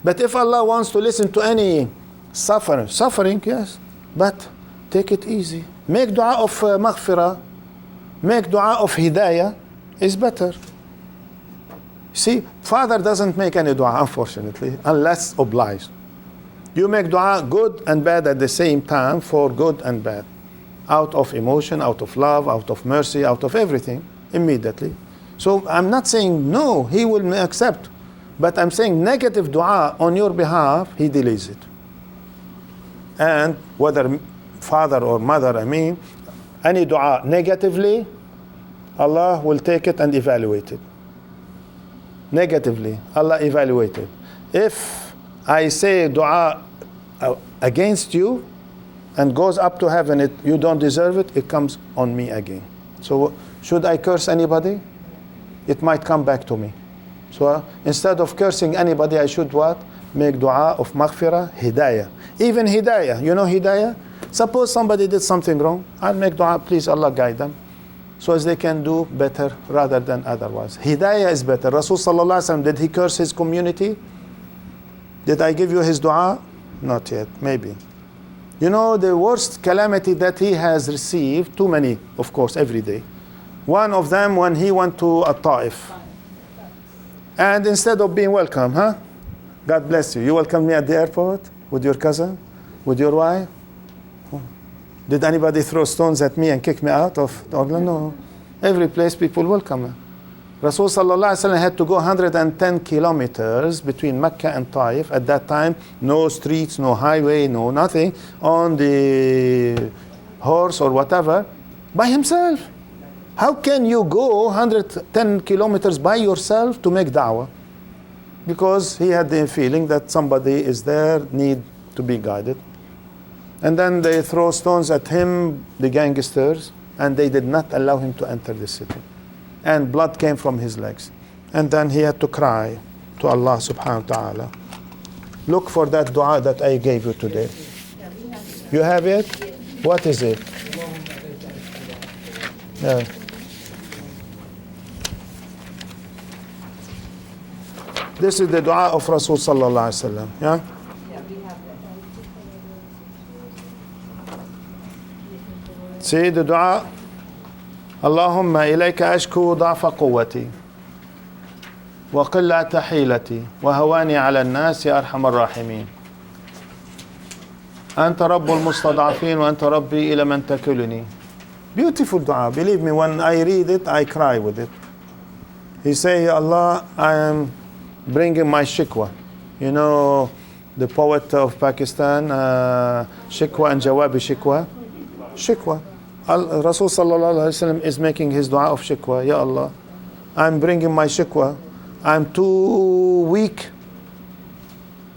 But if Allah wants to listen to any suffering, yes, but take it easy. Make dua of maghfirah, make dua of hidayah is better. See, father doesn't make any dua, unfortunately, unless obliged. You make dua good and bad at the same time, for good and bad. Out of emotion, out of love, out of mercy, out of everything, immediately. So I'm not saying no, he will accept. But I'm saying negative dua on your behalf, he delays it. And whether father or mother, any dua negatively, Allah will take it and evaluate it. Negatively, Allah evaluated. If I say dua against you and goes up to heaven, you don't deserve it, it comes on me again. So should I curse anybody? It might come back to me. So instead of cursing anybody, I should what? Make dua of maghfirah, hidayah. Even hidayah, you know hidayah? Suppose somebody did something wrong, I'll make dua, please Allah guide them, so as they can do better rather than otherwise. Hidayah is better. Rasul sallallahu alaihi wasallam, did he curse his community? Did I give you his dua? Not yet, maybe. You know the worst calamity that he has received, too many, of course, every day. One of them when he went to a Ta'if. And instead of being welcome, God bless you. You welcomed me at the airport with your cousin, with your wife. Did anybody throw stones at me and kick me out of Orlando? No. Every place people welcome me. Rasul sallallahu alaihi wasallam had to go 110 kilometers between Mecca and Taif. At that time, no streets, no highway, no nothing, on the horse or whatever, by himself. How can you go 110 kilometers by yourself to make da'wah? Because he had the feeling that somebody is there, need to be guided. And then they throw stones at him, the gangsters, and they did not allow him to enter the city. And blood came from his legs. And then he had to cry to Allah subhanahu wa ta'ala. Look for that dua that I gave you today. You have it? What is it? Yeah. This is the dua of Rasul sallallahu alaihi wasallam. Yeah? See the dua? Allahumma ilayka ashku da'fa quwwati wa qillata hilati wa hawani ala an-nas ya arhamar rahimin. Anta rabbul mustad'afin wa anta rabbi ila man takiluni. Beautiful dua. Believe me, when I read it, I cry with it. He say, Ya Allah, I am bringing my shikwa. You know the poet of Pakistan, shikwa and jawabi shikwa. Shikwa. Rasul sallallahu alaihi wasallam is making his dua of shikwa. Ya Allah, I'm bringing my shikwa. I'm too weak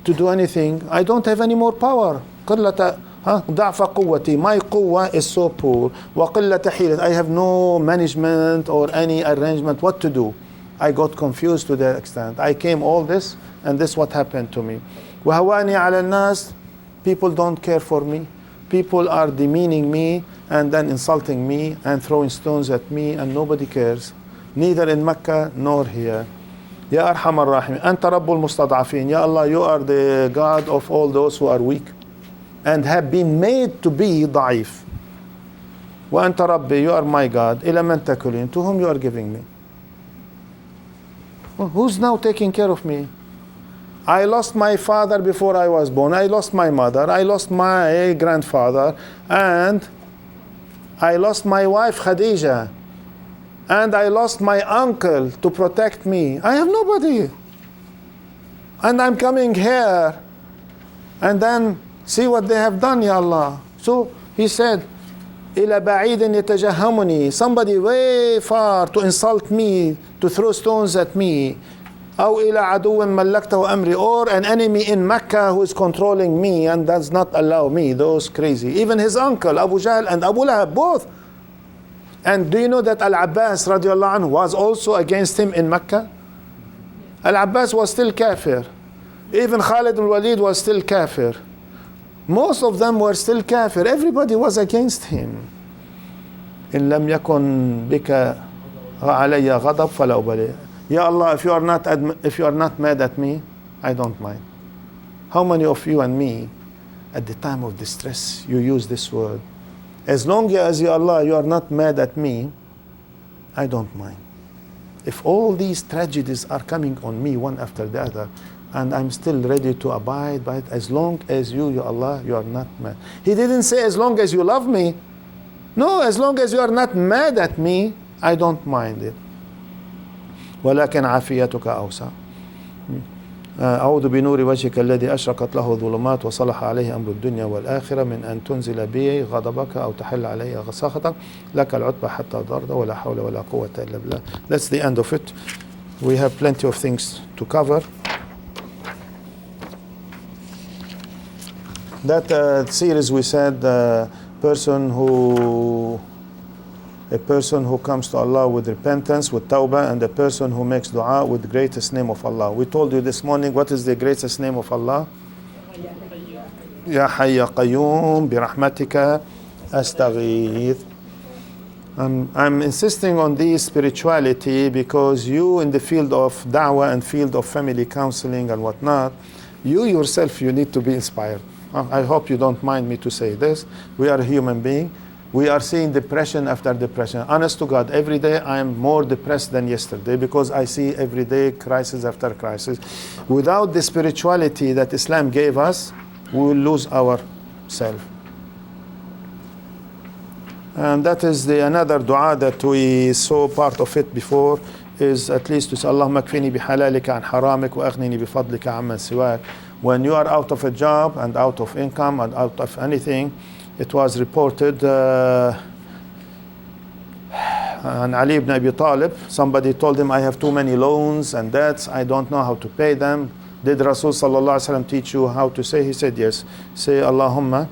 to do anything. I don't have any more power. قلة ضعف قوتي. My quwwa is so poor. وقلة حيلة. I have no management or any arrangement what to do. I got confused to that extent. I came all this, and this what happened to me. وهواني على الناس. People don't care for me. People are demeaning me and then insulting me and throwing stones at me, and nobody cares. Neither in Mecca nor here. Ya Arhamar Rahim. Anta Rabbul Mustad'afin. Ya Allah, you are the God of all those who are weak and have been made to be da'if. Wa anta Rabbi, you are my God. Ila man takulin. To whom you are giving me? Well, who's now taking care of me? I lost my father before I was born. I lost my mother. I lost my grandfather. And I lost my wife Khadija. And I lost my uncle to protect me. I have nobody. And I'm coming here. And then see what they have done, Ya Allah. So he said, إِلَى بَعِيدٍ يَتَجَهَّمُنِي. Somebody way far to insult me, to throw stones at me. أو إلى عدو ملكته أمري. Or an enemy in Mecca who is controlling me and does not allow me. Those crazy. Even his uncle, Abu Jahl and Abu Lahab, both. And do you know that Al-Abbas radiallahu anhu was also against him in Mecca? Al-Abbas was still kafir. Even Khalid al-Walid was still kafir. Most of them were still kafir. Everybody was against him. إن لم يكن بك علي غضب فلا أبالي. Ya Allah, if you are not mad at me, I don't mind. How many of you and me, at the time of distress, you use this word? As long as, Ya Allah, you are not mad at me, I don't mind. If all these tragedies are coming on me one after the other, and I'm still ready to abide by it, as long as you, Ya Allah, you are not mad. He didn't say as long as you love me. No, as long as you are not mad at me, I don't mind it. ولكن عافيتك أوسع. أعوذ بنور وجهك الذي أشرقت له الظلمات وصلح عليه أمر الدنيا والآخرة من أن تنزل بي غضبك أو تحل علي سخطك لك العتبى حتى ترضى ولا حول ولا قوة إلا بالله. That's the end of it. We have plenty of things to cover. That series we said, a person who comes to Allah with repentance, with tawbah, and a person who makes dua with the greatest name of Allah. We told you this morning what is the greatest name of Allah? Ya Hayy Ya Qayyum bi rahmatika astaghith. I'm insisting on this spirituality because you in the field of da'wah and field of family counseling and whatnot, you yourself, you need to be inspired. I hope you don't mind me to say this. We are a human being. We are seeing depression after depression. Honest to God, every day I am more depressed than yesterday because I see every day crisis after crisis. Without the spirituality that Islam gave us, we will lose ourselves. And that is another dua that we saw part of it before, is at least to say, Allahumma kfini bihalalika an haramik wa aghnini bifadlika amman siwak. When you are out of a job and out of income and out of anything, it was reported on Ali ibn Abi Talib, somebody told him, I have too many loans and debts, I don't know how to pay them. Did Rasul sallallahu alaihi wasallam teach you how to say? He said yes. Say Allahumma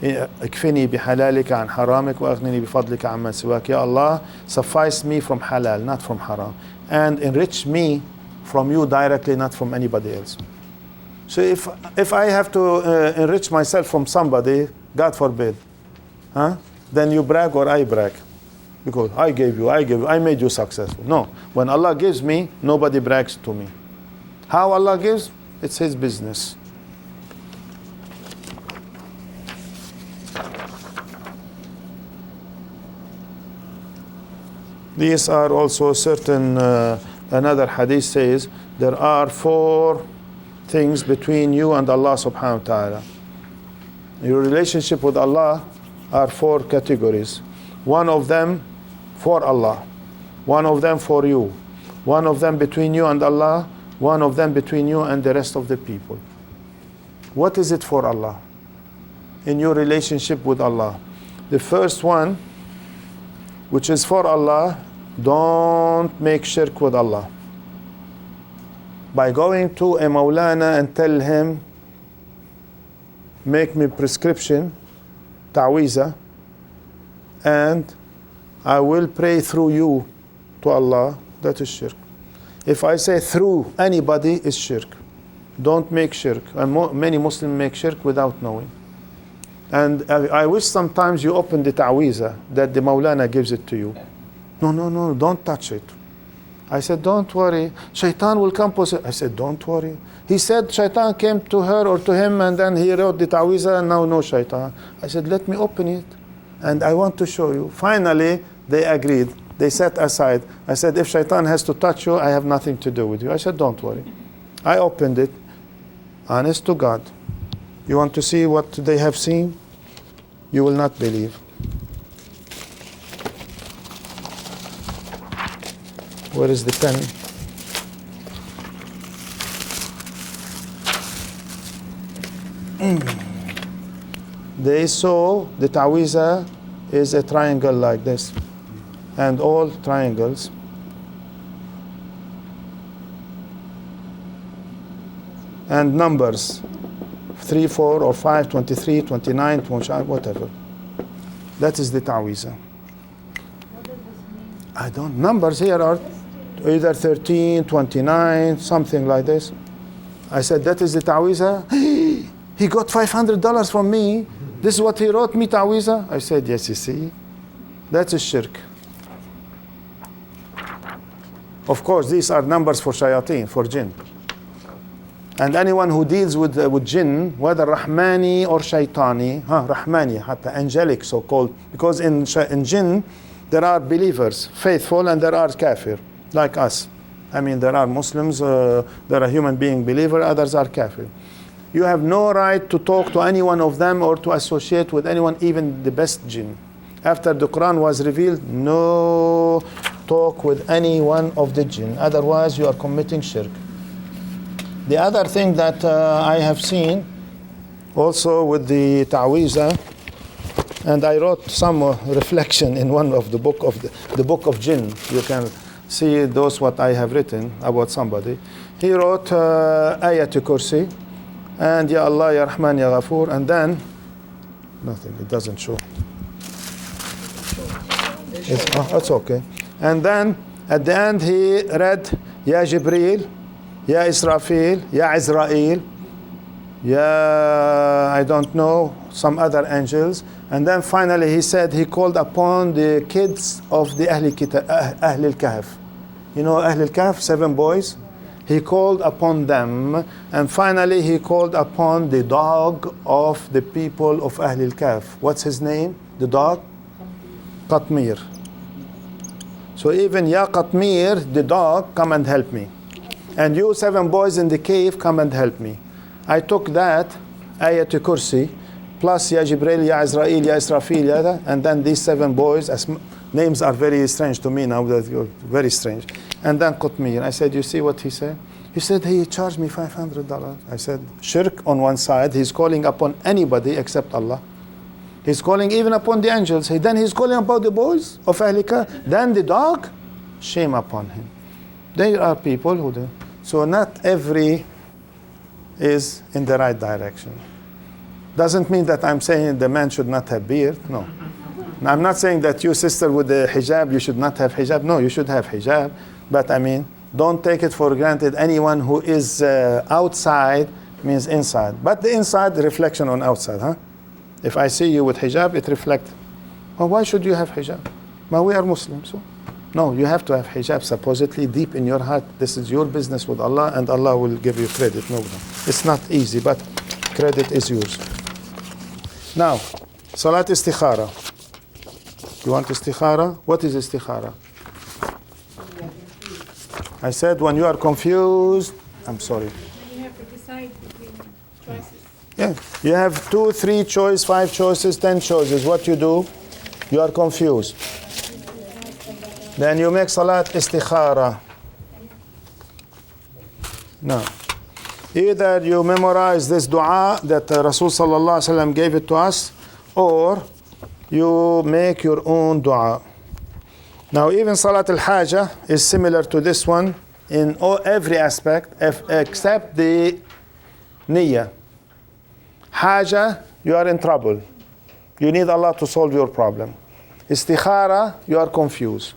ikfini bihalalika an haramik wa aghnini bifadlika amman siwak. Ya Allah, suffice me from halal, not from haram, and enrich me from you directly, not from anybody else. So if I have to enrich myself from somebody, God forbid, then you brag or I brag, because I gave you, I made you successful. No, when Allah gives me, nobody brags to me. How Allah gives, it's His business. These are also certain, another hadith says, there are 4 things between you and Allah subhanahu wa ta'ala. Your relationship with Allah are 4 categories. One of them for Allah, one of them for you, one of them between you and Allah, one of them between you and the rest of the people. What is it for Allah? In your relationship with Allah, the first one, which is for Allah, don't make shirk with Allah. By going to a Maulana and tell him, make me prescription, ta'weezah, and I will pray through you to Allah, that is shirk. If I say through anybody, is shirk. Don't make shirk. And many Muslims make shirk without knowing. And I wish sometimes you open the ta'weezah, that the Maulana gives it to you. No, don't touch it. I said, don't worry, shaitan will come possess. I said, don't worry. He said shaitan came to her or to him and then he wrote the ta'weezah and now no shaitan. I said, let me open it and I want to show you. Finally, they agreed. They set aside. I said, if shaitan has to touch you, I have nothing to do with you. I said, don't worry. I opened it. Honest to God. You want to see what they have seen? You will not believe. Where is the pen? They saw the ta'weezah is a triangle like this, and all triangles. And numbers, 3, 4, or 5, 23, 29, 25, whatever. That is the ta'weezah. Numbers here are either 13, 29, something like this. I said, that is the ta'weezah? He got $500 from me. This is what he wrote me, ta'weezah? I said, yes, you see. That's a shirk. Of course, these are numbers for shayateen, for jinn. And anyone who deals with jinn, whether Rahmani or Shaitani, Rahmani, hatta angelic so-called, because in jinn, there are believers, faithful, and there are kafir, like us. I mean, there are Muslims, there are human being believer, others are kafir. You have no right to talk to any one of them or to associate with anyone, even the best jinn. After the Qur'an was revealed, no talk with any one of the jinn. Otherwise, you are committing shirk. The other thing that I have seen, also with the ta'weezah, and I wrote some reflection in one of the book of jinn. You can see those what I have written about somebody. He wrote Ayat Kursi, and Ya Allah, Ya Rahman, Ya Ghafoor, and then nothing, it doesn't show. It's okay. And then at the end he read Ya Jibreel, Ya Israfil, Ya Israel, Ya I don't know, some other angels. And then finally he said he called upon the kids of the Ahl al-Kahf. You know Ahl al-Kahf, 7 boys? He called upon them, and finally he called upon the dog of the people of Ahl al-Kahf. What's his name? The dog? Qatmir. So even Ya Qatmir, the dog, come and help me. And you 7 boys in the cave, come and help me. I took that, Ayat Kursi, plus Ya Jibreel, Ya Israel, Ya Israfil, and then these 7 boys, names are very strange to me now, very strange. And then Qatmir. I said, you see what he said? He said, he charged me $500. I said, shirk on one side, he's calling upon anybody except Allah. He's calling even upon the angels. Then he's calling about the boys of Ahlika. Then the dog, shame upon him. There are people who do. So not every is in the right direction. Doesn't mean that I'm saying the man should not have beard. No. I'm not saying that you sister with the hijab, you should not have hijab. No, you should have hijab. But I mean, don't take it for granted. Anyone who is outside means inside. But the inside, the reflection on outside, huh? If I see you with hijab, it reflects. Well, why should you have hijab? Well, we are Muslims. So. No, you have to have hijab supposedly deep in your heart. This is your business with Allah, and Allah will give you credit. No, it's not easy, but credit is yours. Now, salat istikhara. You want istikhara? What is istikhara? I said when you are confused, I'm sorry. You have to decide between choices. Yeah, you have 2, 3 choices, 5 choices, 10 choices. What you do? You are confused. Then you make salat istikhara. Now, either you memorize this dua that Rasul sallallahu alaihi wasallam gave it to us, or you make your own dua. Now, even salat al-Hajah is similar to this one in every aspect, except the niyyah. Hajah, you are in trouble. You need Allah to solve your problem. Istikhara, you are confused.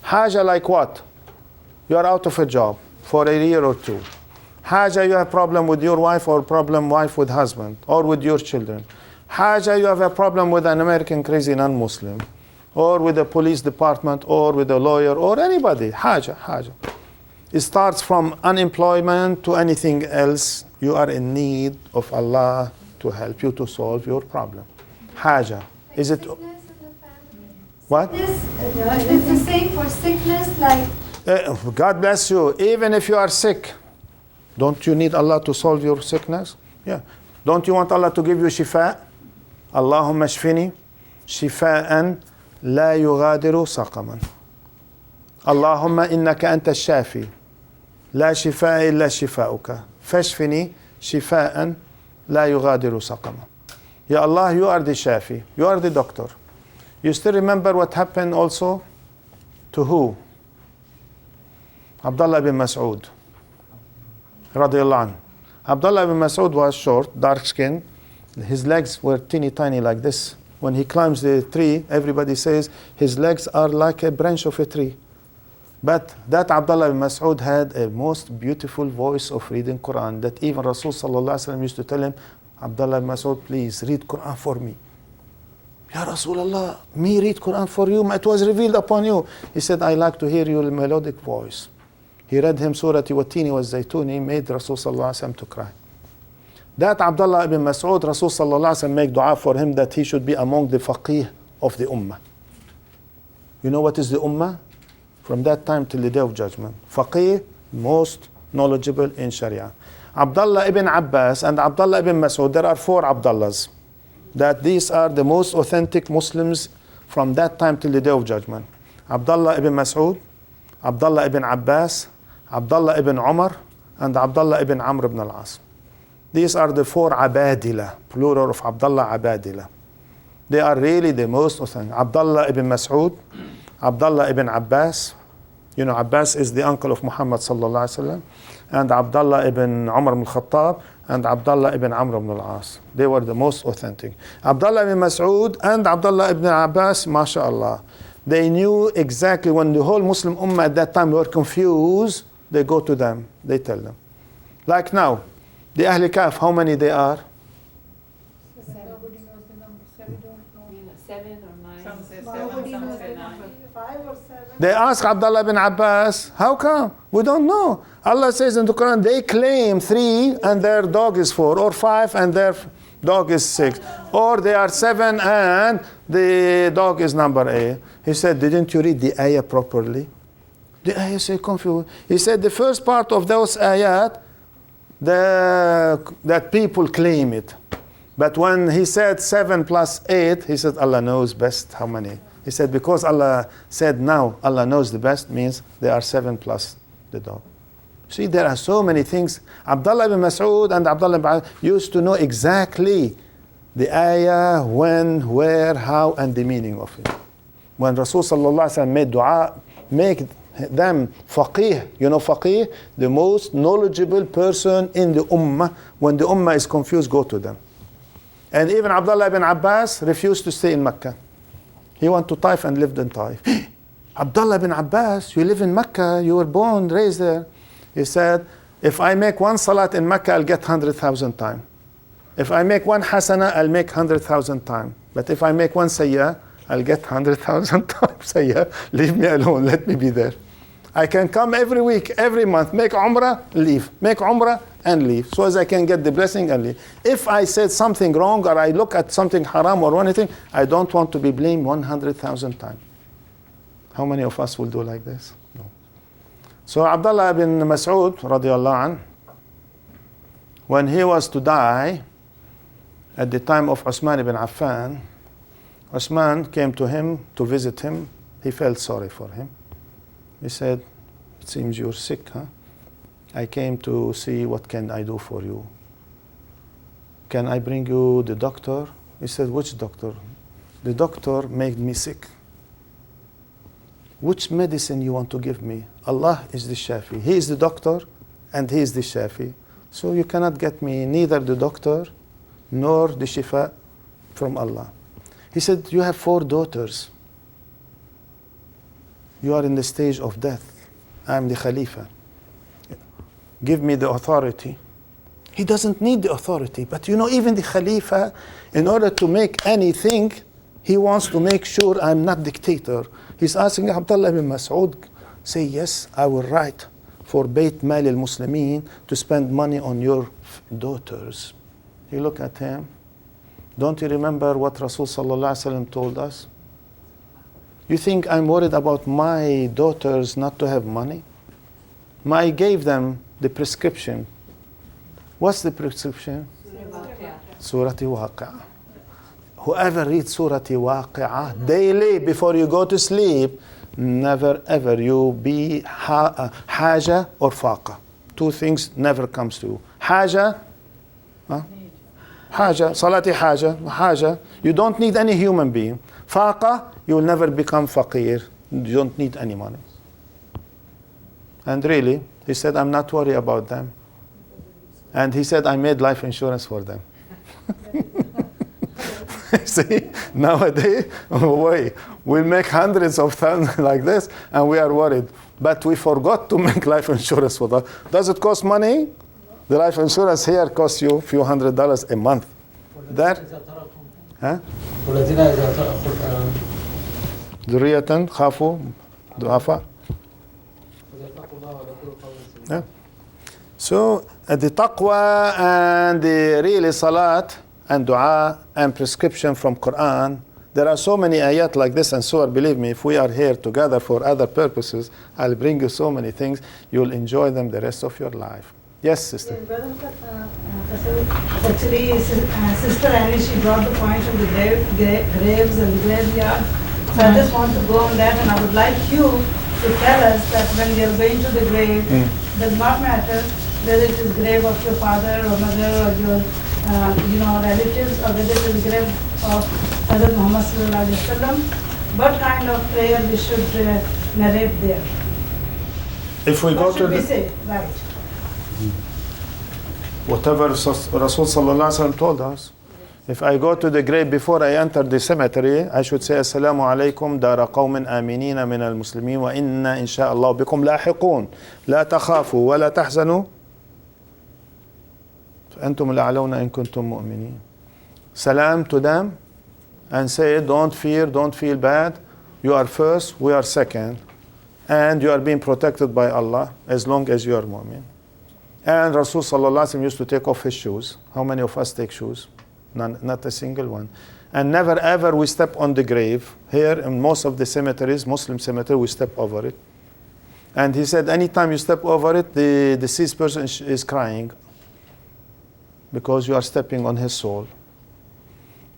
Hajah, like what? You are out of a job for a year or 2. Hajah, you have a problem with your wife, or problem wife with husband, or with your children. Hajah, you have a problem with an American crazy non-Muslim, or with the police department, or with a lawyer, or anybody. Hajah. It starts from unemployment to anything else. You are in need of Allah to help you to solve your problem. Hajah. Is it? What? It's the same for sickness, like. God bless you. Even if you are sick, don't you need Allah to solve your sickness? Yeah. Don't you want Allah to give you shifa? Allahumma shfini shifa'an la yughadiru saqaman. Allahumma innaka anta shafi la shifa'a illa shifa'uka fashfini shifa'an la yughadiru saqaman. Ya Allah, you are the shafi. You are the doctor. You still remember what happened also to who? Abdullah bin Mas'ud radiyallahu anhu. Abdullah bin Mas'ud was short, dark skin. His legs were teeny tiny like this. When he climbs the tree, everybody says his legs are like a branch of a tree. But that Abdullah bin Mas'ud had a most beautiful voice of reading Qur'an, that even Rasul sallallahu alaihi wasallam used to tell him, Abdullah bin Mas'ud, please read Qur'an for me. Ya Rasulullah, me read Qur'an for you? It was revealed upon you. He said, I like to hear your melodic voice. He read him Surah Watini wa Zaytuni, made Rasul sallallahu alaihi wasallam to cry. That Abdullah ibn Mas'ud, Rasul sallallahu alaihi wasallam make dua for him that he should be among the faqih of the ummah. You know what is the ummah? From that time till the day of judgment. Faqih, most knowledgeable in Sharia. Abdullah ibn Abbas and Abdullah ibn Mas'ud, there are 4 Abdullahs. That these are the most authentic Muslims from that time till the day of judgment. Abdullah ibn Mas'ud, Abdullah ibn Abbas, Abdullah ibn Umar, and Abdullah ibn Amr ibn al-As. These are the 4 Abadila, plural of Abdullah Abadila. They are really the most authentic. Abdullah ibn Mas'ud, Abdullah ibn Abbas, You know, Abbas is the uncle of Muhammad sallallahu alaihi wasallam, and Abdullah ibn Umar ibn al-Khattab and Abdullah ibn Amr ibn al-As. They were the most authentic. Abdullah ibn Mas'ud and Abdullah ibn Abbas, mashallah, they knew exactly when the whole Muslim Ummah at that time were confused, they go to them, they tell them. Like now, the Ahl Kahf, how many they are? Nobody knows the number. Seven don't know. 7 or 9. Some say Nobody 7, some knows say the 9. number. 5 or 7. They ask Abdullah bin Abbas, how come? We don't know. Allah says in the Quran, they claim 3 and their dog is 4, or 5 and their dog is 6, or they are 7 and the dog is number 8. He said, didn't you read the ayah properly? The ayah say confused. He said the first part of those ayat, that people claim it. But when he said 7 plus 8, he said Allah knows best how many. He said because Allah said now Allah knows the best means there are 7 plus the dog. See, there are so many things. Abdullah ibn Mas'ud and Abdullah ibn Abbas used to know exactly the ayah, when, where, how, and the meaning of it. When Rasul sallallahu alaihi wasallam made dua, make them faqih. You know faqih? The most knowledgeable person in the ummah. When the ummah is confused, go to them. And even Abdullah ibn Abbas refused to stay in Mecca. He went to Taif and lived in Taif. Abdullah ibn Abbas, you live in Mecca, you were born, raised there. He said, if I make one salat in Mecca, I'll get 100,000 times. If I make one hasana, I'll make 100,000 times. But if I make one sayyah, I'll get 100,000 times sayyah. Leave me alone, let me be there. I can come every week, every month, make umrah, leave. Make umrah and leave. So as I can get the blessing and leave. If I said something wrong or I look at something haram or anything, I don't want to be blamed 100,000 times. How many of us will do like this? No. So Abdullah ibn Mas'ud, radiallahu anh, when he was to die, at the time of Uthman ibn Affan, Uthman came to him to visit him. He felt sorry for him. He said, it seems you're sick, huh? I came to see what can I do for you. Can I bring you the doctor? He said, which doctor? The doctor made me sick. Which medicine you want to give me? Allah is the Shafi. He is the doctor and he is the Shafi. So you cannot get me neither the doctor nor the Shifa from Allah. He said, you have 4 daughters. You are in the stage of death. I am the Khalifa. Give me the authority. He doesn't need the authority. But you know, even the Khalifa, in order to make anything, he wants to make sure I'm not dictator. He's asking Abdullah ibn Mas'ud, say, yes, I will write for Bayt Mal al-Muslimin to spend money on your daughters. You look at him. Don't you remember what Rasul sallallahu alaihi wasallam told us? You think I'm worried about my daughters not to have money? I gave them the prescription. What's the prescription? Surah Waqi'ah. Whoever reads Surah Waqi'ah daily before you go to sleep, never ever you be Hajah or Faqa. 2 things never comes to you. Hajah, Hajah, Salati Hajah. You don't need any human being. Faqa, you will never become faqir. You don't need any money. And really, he said, I'm not worried about them. And he said, I made life insurance for them. See, nowadays, we make hundreds of thousands like this, and we are worried. But we forgot to make life insurance for them. Does it cost money? The life insurance here costs you a few $100s a month. There? Huh? ذرية خافوا ضعفاء. Yeah. So the taqwa and the really salat and dua and prescription from Qur'an, there are so many ayat like this and surah. Believe me, if we are here together for other purposes, I'll bring you so many things. You'll enjoy them the rest of your life. Yes, sister. Actually, Sister Annie, she brought the point of the graves and the graveyard. So I just want to go on that, and I would like you to tell us that when you're going to the grave, does not matter whether it is grave of your father or mother or your relatives, or whether it is grave of Hazrat Muhammad sallallahu alaihi wasallam, what kind of prayer we should narrate there. If we go What to should we the, say? Right. whatever Rasul sallallahu alaihi wasallam told us. If I go to the grave before I enter the cemetery, I should say Assalamu alaikum dara qawmin aminina min al-muslimin wa inna insha'Allah bikum lahiqun la takhafu wa la tahzanu antum al-a'lawna in kuntum mu'minin. Salam to them and say, don't fear, don't feel bad. You are first, we are second. And you are being protected by Allah as long as you are mu'min. And Rasul sallallahu alaihi wasallam used to take off his shoes. How many of us take shoes? None, not a single one. And never ever we step on the grave. Here in most of the cemeteries, Muslim cemetery, we step over it. And he said, anytime you step over it, the deceased person is crying because you are stepping on his soul.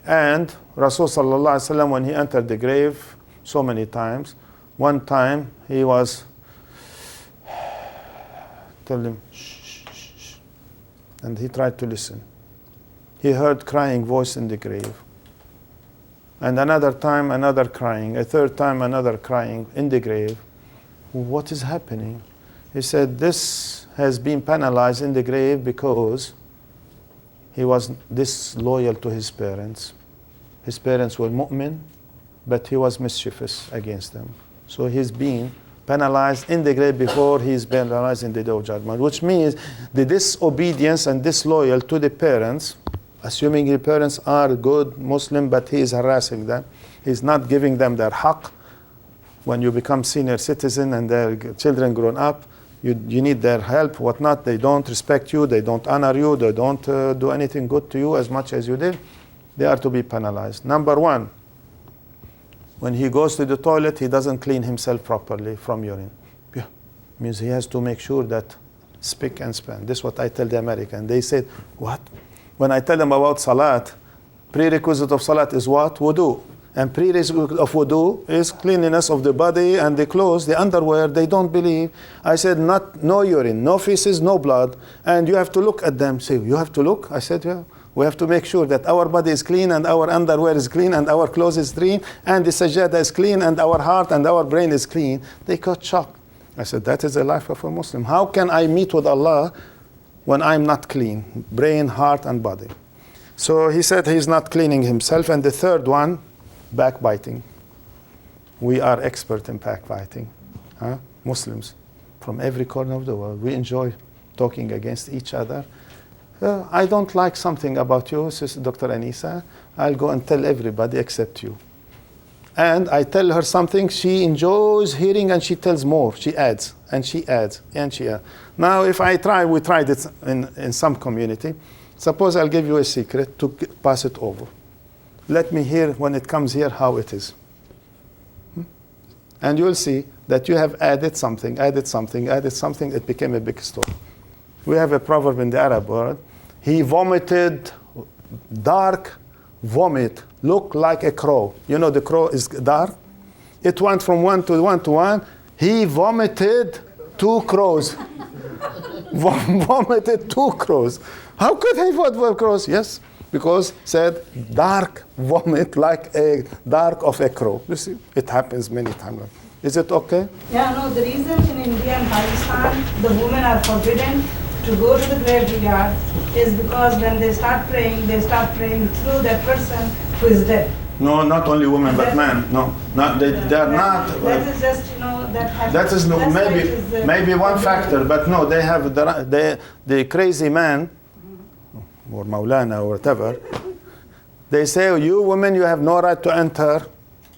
And Rasul sallallahu alaihi wasallam, when he entered the grave so many times, one time he was telling him, shh, shh, shh, and he tried to listen. He heard crying voice in the grave. And another time, another crying. A third time, another crying in the grave. What is happening? He said, this has been penalized in the grave because he was disloyal to his parents. His parents were mu'min, but he was mischievous against them. So he's being penalized in the grave before he's penalized in the day of judgment, which means the disobedience and disloyal to the parents, assuming the parents are good Muslim, but he is harassing them, he's not giving them their haqq. When you become senior citizen and their children grown up, you need their help, whatnot. They don't respect you, they don't honor you, they don't do anything good to you as much as you did. They are to be penalized. Number one, when he goes to the toilet, he doesn't clean himself properly from urine. Yeah. Means he has to make sure that spick and span. This is what I tell the American. They said, what? When I tell them about salat, prerequisite of salat is what? Wudu. And prerequisite of wudu is cleanliness of the body and the clothes, the underwear. They don't believe. I said, no urine, no feces, no blood. And you have to look at them. Say, you have to look? I said, yeah. We have to make sure that our body is clean and our underwear is clean and our clothes is clean and the sajada is clean and our heart and our brain is clean. They got shocked. I said, that is the life of a Muslim. How can I meet with Allah when I'm not clean? Brain, heart, and body. So he said he's not cleaning himself. And the third one, backbiting. We are expert in backbiting. Muslims from every corner of the world. We enjoy talking against each other. I don't like something about you, Sister Dr. Anisa. I'll go and tell everybody except you. And I tell her something, she enjoys hearing and she tells more. She adds, and she adds, and she adds. Now, if I try, we tried it in some community. Suppose I'll give you a secret to pass it over. Let me hear when it comes here how it is. And you'll see that you have added something, added something, added something. It became a big story. We have a proverb in the Arab world. He vomited dark vomit, look like a crow. You know the crow is dark. It went from one to one to one. He vomited 2 crows. Vomited 2 crows. How could he vomit crows? Yes, because said dark vomit like a dark of a crow. You see, it happens many times. Is it okay? Yeah, no, the reason in India and Pakistan, the women are forbidden to go to the graveyard is because when they start praying through that person who is dead. No, not only women, but men. No, not they are not. That is just, that happens. That is maybe one factor, but no, they have the crazy man, or Maulana or whatever. They say, you women, you have no right to enter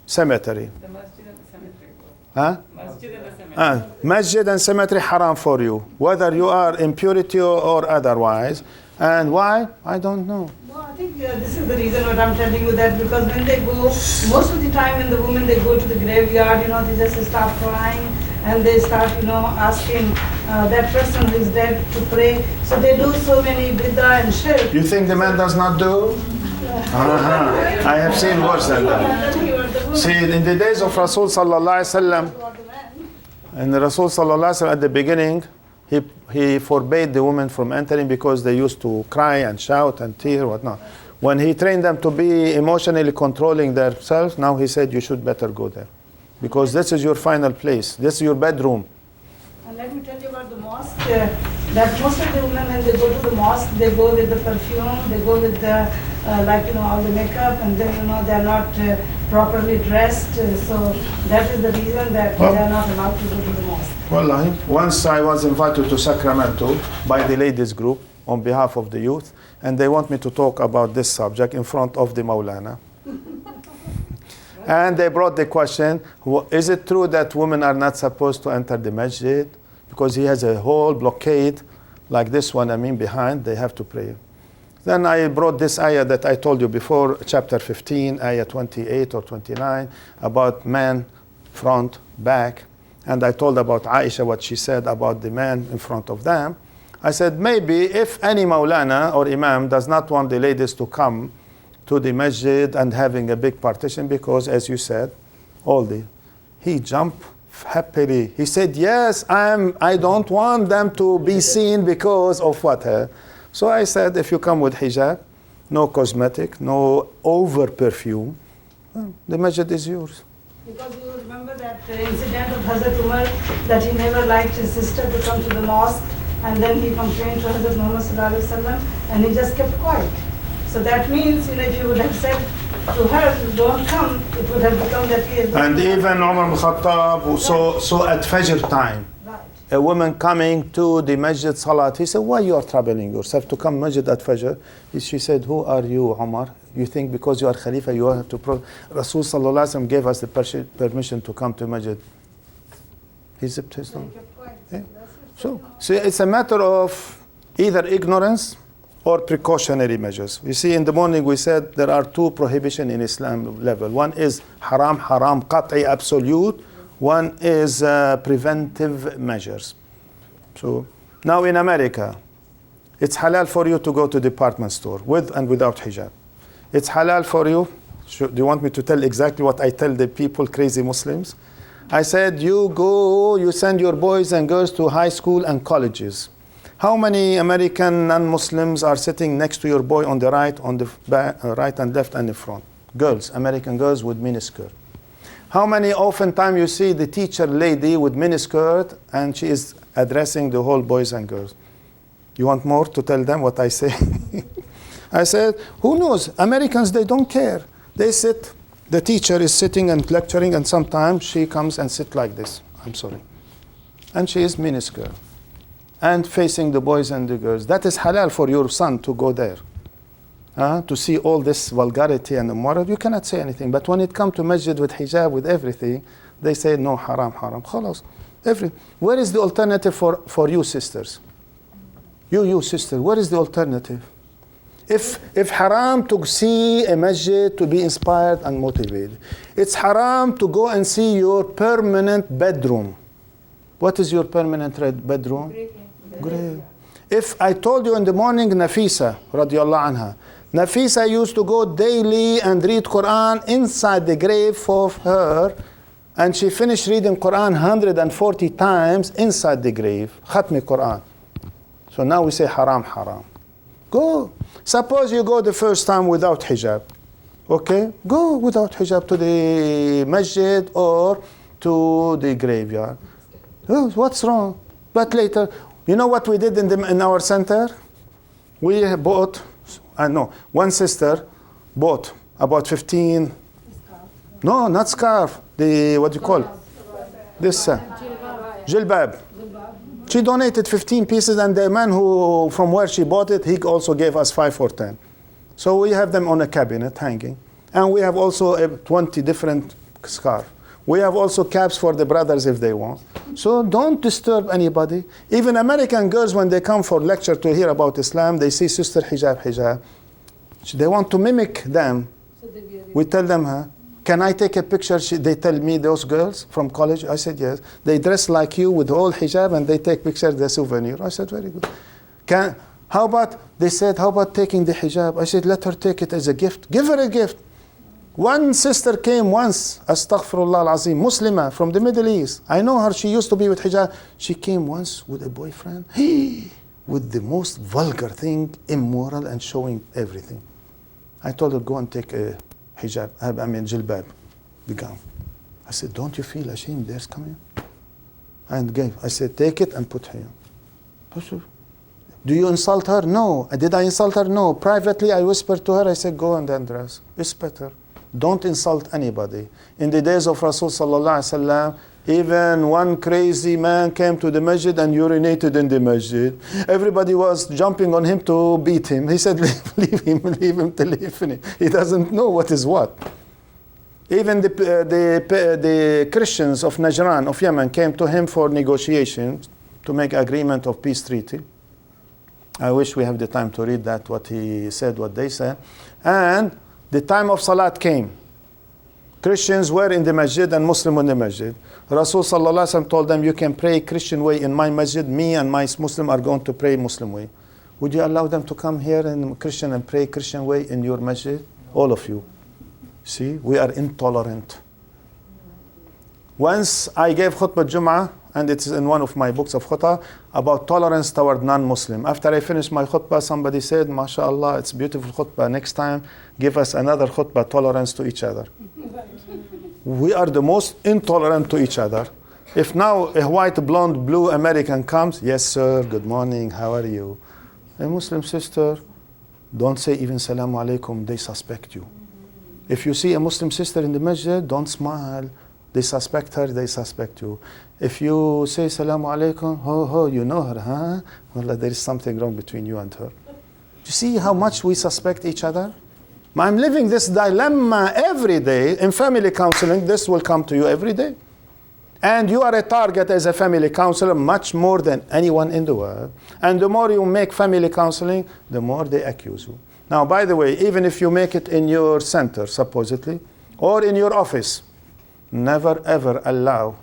cemetery. The masjid and the cemetery. Huh? Masjid and the cemetery. Masjid and cemetery haram for you, whether you are in purity or otherwise. And why? I don't know. No, I think this is the reason what I'm telling you, that because when they go, most of the time when the women, they go to the graveyard, they just start crying and they start, asking that person who is dead to pray. So they do so many bid'ah and shirk. You think the man does not do? I have seen worse than that. See, in the days of Rasul sallallahu alaihi wasallam, and the Rasul sallallahu alaihi wasallam at the beginning, he forbade the women from entering because they used to cry and shout and tear, whatnot. When he trained them to be emotionally controlling themselves, now he said you should better go there, because this is your final place. This is your bedroom. And let me tell you about the mosque, that most of the women when they go to the mosque, they go with the perfume, they go with the, all the makeup, and then, they're not properly dressed. So that is the reason that they are not allowed to go to the mosque. Wallahi, once I was invited to Sacramento by the ladies group on behalf of the youth, and they want me to talk about this subject in front of the Maulana. And they brought the question, is it true that women are not supposed to enter the masjid? Because he has a whole blockade like this one, behind, they have to pray. Then I brought this ayah that I told you before, chapter 15, ayah 28 or 29, about man, front, back. And I told about Aisha what she said about the man in front of them. I said, maybe if any Maulana or Imam does not want the ladies to come to the masjid and having a big partition, because as you said, he jumped happily. He said, yes, I don't want them to be seen because of what? So I said, if you come with hijab, no cosmetic, no over perfume, the masjid is yours. Because you remember that incident of Hazrat Umar, that he never liked his sister to come to the mosque, and then he complained to Hazrat Muhammad Sallallahu Alaihi Wasallam, and he just kept quiet. So that means, if you would have said to her, don't come, it would have become that he is... And even Umar ibn Khattab, so at Fajr time, a woman coming to the masjid salat, he said, why you are troubling yourself to come masjid at Fajr? She said, who are you, Umar? You think because you are Khalifa, you have to... Rasul Sallallahu Alaihi Wasallam gave us the permission to come to masjid. He zipped his tongue. Yeah. So it's a matter of either ignorance or precautionary measures. You see, in the morning we said there are two prohibition in Islam level. One is haram, qat'i, absolute. One is preventive measures. So now in America, it's halal for you to go to department store with and without hijab. It's halal for you. Do you want me to tell exactly what I tell the people, crazy Muslims? I said, you send your boys and girls to high school and colleges. How many American non-Muslims are sitting next to your boy on the right, on the back, right and left and the front? Girls, American girls with miniskirt. How many oftentimes you see the teacher lady with miniskirt and she is addressing the whole boys and girls? You want more to tell them what I say? I said, who knows? Americans, they don't care. They sit, the teacher is sitting and lecturing, and sometimes she comes and sit like this. I'm sorry. And she is miniskirt and facing the boys and the girls. That is halal for your son to go there. To see all this vulgarity and immoral, you cannot say anything. But when it comes to masjid with hijab, with everything, they say, no, haram. Khalas. Where is the alternative for you sisters? You sister, where is the alternative? If haram to see a masjid to be inspired and motivated, it's haram to go and see your permanent bedroom. What is your permanent bedroom? Grave. If I told you in the morning, Nafisa, radiallahu anha, Nafisa used to go daily and read Qur'an inside the grave for her, and she finished reading Qur'an 140 times inside the grave, Khatmi Qur'an. So now we say haram. Go. Suppose you go the first time without hijab. Okay? Go without hijab to the masjid or to the graveyard. Oh, what's wrong? But later, you know what we did in our center? We bought, one sister bought about 15, no, not scarf, what do you call it? This, jilbab. She donated 15 pieces, and the man from where she bought it, he also gave us 5 or 10. So we have them on a cabinet hanging. And we have also 20 different scarves. We have also caps for the brothers if they want. So don't disturb anybody. Even American girls, when they come for lecture to hear about Islam, they see sister hijab. They want to mimic them. We tell them, can I take a picture? They tell me, those girls from college. I said, yes. They dress like you with all hijab and they take pictures, the souvenir. I said, very good. They said, how about taking the hijab? I said, let her take it as a gift. Give her a gift. One sister came once, astaghfirullah al-azim, Muslimah from the Middle East. I know her, she used to be with hijab. She came once with a boyfriend, with the most vulgar thing, immoral and showing everything. I told her, go and take a hijab, jilbab, the gown. I said, don't you feel ashamed? There's coming. and gave. I said, take it and put here. Do you insult her? No. Did I insult her? No. Privately, I whispered to her, I said, go and undress. It's better. Don't insult anybody. In the days of Rasul sallallahu alaihi wasallam, even one crazy man came to the masjid and urinated in the masjid. Everybody was jumping on him to beat him. He said, leave him till he finishes. He doesn't know what is what. Even the Christians of Najran, of Yemen, came to him for negotiations to make agreement of peace treaty. I wish we have the time to read that, what he said, what they said. And the time of salat came. Christians were in the masjid and Muslims in the masjid. Rasul sallallahu alaihi wasallam told them, you can pray Christian way in my masjid. Me and my Muslim are going to pray Muslim way. Would you allow them to come here in Christian and pray Christian way in your masjid? All of you. See, we are intolerant. Once I gave khutbah Jum'ah, and it's in one of my books of khutbah, about tolerance toward non-Muslim. After I finished my khutbah, somebody said, MashaAllah, it's beautiful khutbah. Next time, give us another khutbah, tolerance to each other. We are the most intolerant to each other. If now a white, blonde, blue American comes, yes sir, good morning, how are you? A Muslim sister, don't say even Salaam Alaikum, they suspect you. If you see a Muslim sister in the masjid, don't smile. They suspect her, they suspect you. If you say Salaam Alaikum, you know her, huh? Well, there is something wrong between you and her. You see how much we suspect each other? I'm living this dilemma every day. In family counseling, this will come to you every day. And you are a target as a family counselor much more than anyone in the world. And the more you make family counseling, the more they accuse you. Now, by the way, even if you make it in your center, supposedly, or in your office, never ever allow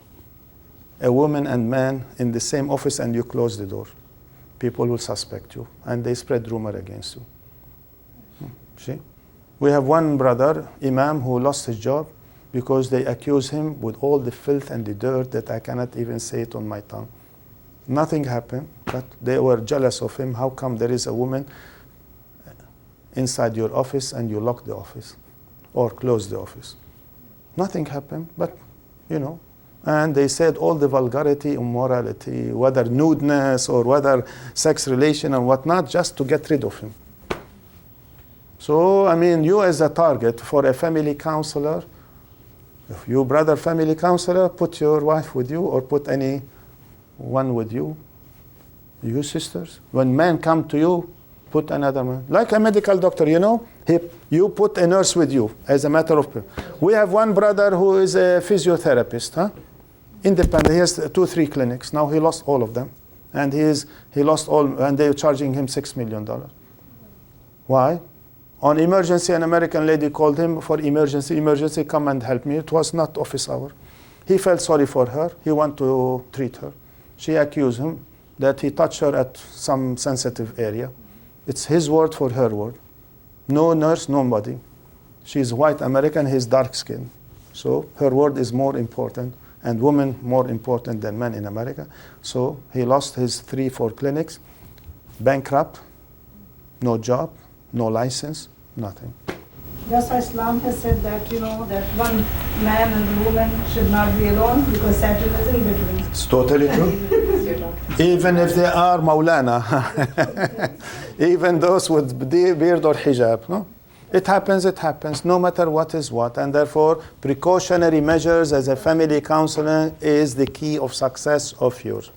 a woman and man in the same office and you close the door. People will suspect you and they spread rumor against you. See? We have one brother, Imam, who lost his job because they accuse him with all the filth and the dirt that I cannot even say it on my tongue. Nothing happened, but they were jealous of him. How come there is a woman inside your office and you lock the office or close the office? Nothing happened, but, you know. And they said all the vulgarity, immorality, whether nudeness or whether sex relation and whatnot, just to get rid of him. So, I mean, you as a target for a family counselor, if you brother family counselor, put your wife with you or put any one with you. You sisters, when men come to you, put another man. Like a medical doctor, you know, you put a nurse with you as a matter of... We have one brother who is a physiotherapist, huh? Independent. He has 2-3 clinics. Now he lost all of them. And he lost all, and they're charging him $6 million. Why? On emergency, an American lady called him for emergency, come and help me. It was not office hour. He felt sorry for her. He wanted to treat her. She accused him that he touched her at some sensitive area. It's his word for her word. No nurse, nobody. She's white American, he's dark skinned. So her word is more important, and women more important than men in America. So he lost his 3-4 clinics, bankrupt, no job, no license, nothing. Just as Islam has said that, you know, that one man and woman should not be alone because Satan is in between. It's totally true. Even if they are Maulana, even those with beard or hijab, no? It happens, no matter what is what. And therefore, precautionary measures as a family counselor is the key of success of yours.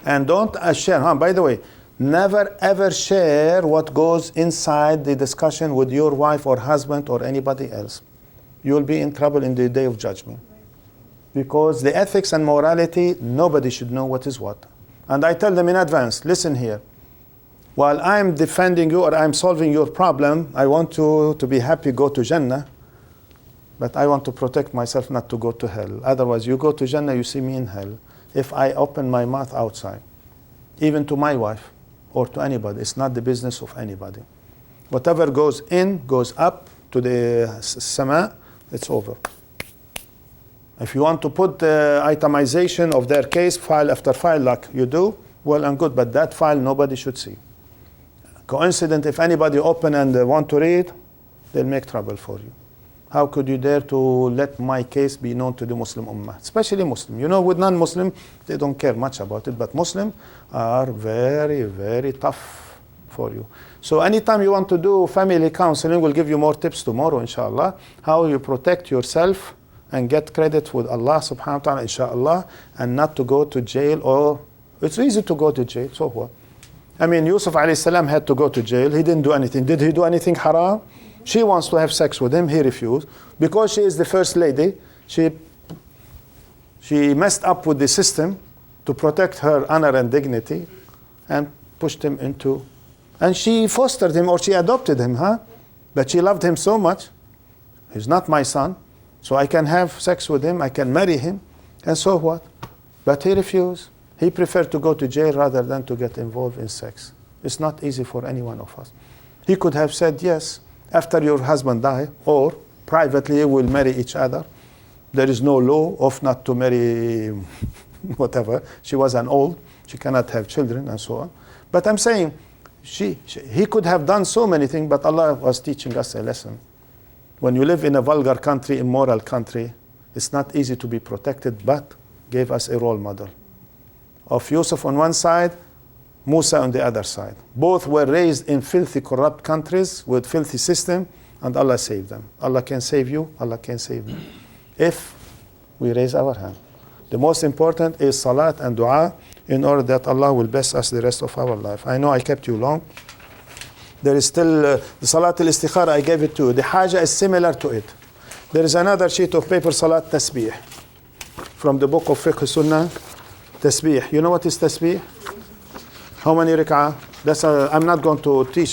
And don't share, by the way, never ever share what goes inside the discussion with your wife or husband or anybody else. You'll be in trouble in the day of judgment. Because the ethics and morality, nobody should know what is what. And I tell them in advance, listen here. While I'm defending you or I'm solving your problem, I want you to be happy, go to Jannah. But I want to protect myself not to go to hell. Otherwise, you go to Jannah, you see me in hell. If I open my mouth outside, even to my wife or to anybody, it's not the business of anybody. Whatever goes in, goes up to the sama, it's over. If you want to put the itemization of their case, file after file, like you do, well and good, but that file nobody should see. Coincident, if anybody open and want to read, they'll make trouble for you. How could you dare to let my case be known to the Muslim Ummah? Especially Muslim. You know, with non-Muslim, they don't care much about it, but Muslim are very, very tough for you. So anytime you want to do family counseling, we'll give you more tips tomorrow, inshallah, how you protect yourself and get credit with Allah subhanahu wa ta'ala, inshallah, and not to go to jail. Or it's easy to go to jail, so what? I mean, Yusuf alayhi salam had to go to jail. He didn't do anything. Did he do anything haram? She wants to have sex with him. He refused. Because she is the first lady, she messed up with the system to protect her honor and dignity and pushed him into... And she fostered him, or she adopted him, huh? But she loved him so much. He's not my son, so I can have sex with him, I can marry him, and so what? But he refused. He preferred to go to jail rather than to get involved in sex. It's not easy for any one of us. He could have said, yes, after your husband die, or privately we'll marry each other. There is no law of not to marry whatever. She was an old, she cannot have children and so on. But I'm saying, he could have done so many things, but Allah was teaching us a lesson. When you live in a vulgar country, immoral country, it's not easy to be protected, but gave us a role model. Of Yusuf on one side, Musa on the other side. Both were raised in filthy, corrupt countries with filthy system, and Allah saved them. Allah can save you, Allah can save me. If we raise our hand. The most important is salat and dua, in order that Allah will bless us the rest of our life. I know I kept you long. There is still the salat al-istikara, I gave it to you. The hajah is similar to it. There is another sheet of paper, salat tasbih, from the book of fiqh sunnah, tasbih. You know what is tasbih? How many rak'ah? I'm not going to teach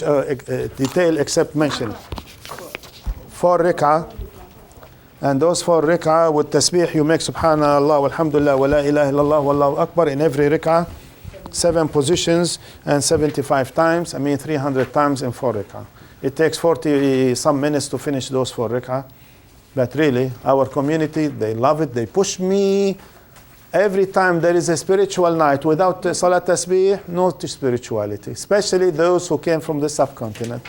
detail except mention. 4 rak'ah. And those 4 rak'ah with tasbih, you make subhanallah, walhamdulillah, wa la ilaha illallah, wallahu akbar in every rak'ah. 7 positions and 75 times, 300 times in 4 rak'ah. It takes 40 some minutes to finish those 4 rak'ah. But really, our community, they love it, they push me. Every time there is a spiritual night without salat tasbih, no spirituality. Especially those who came from the subcontinent.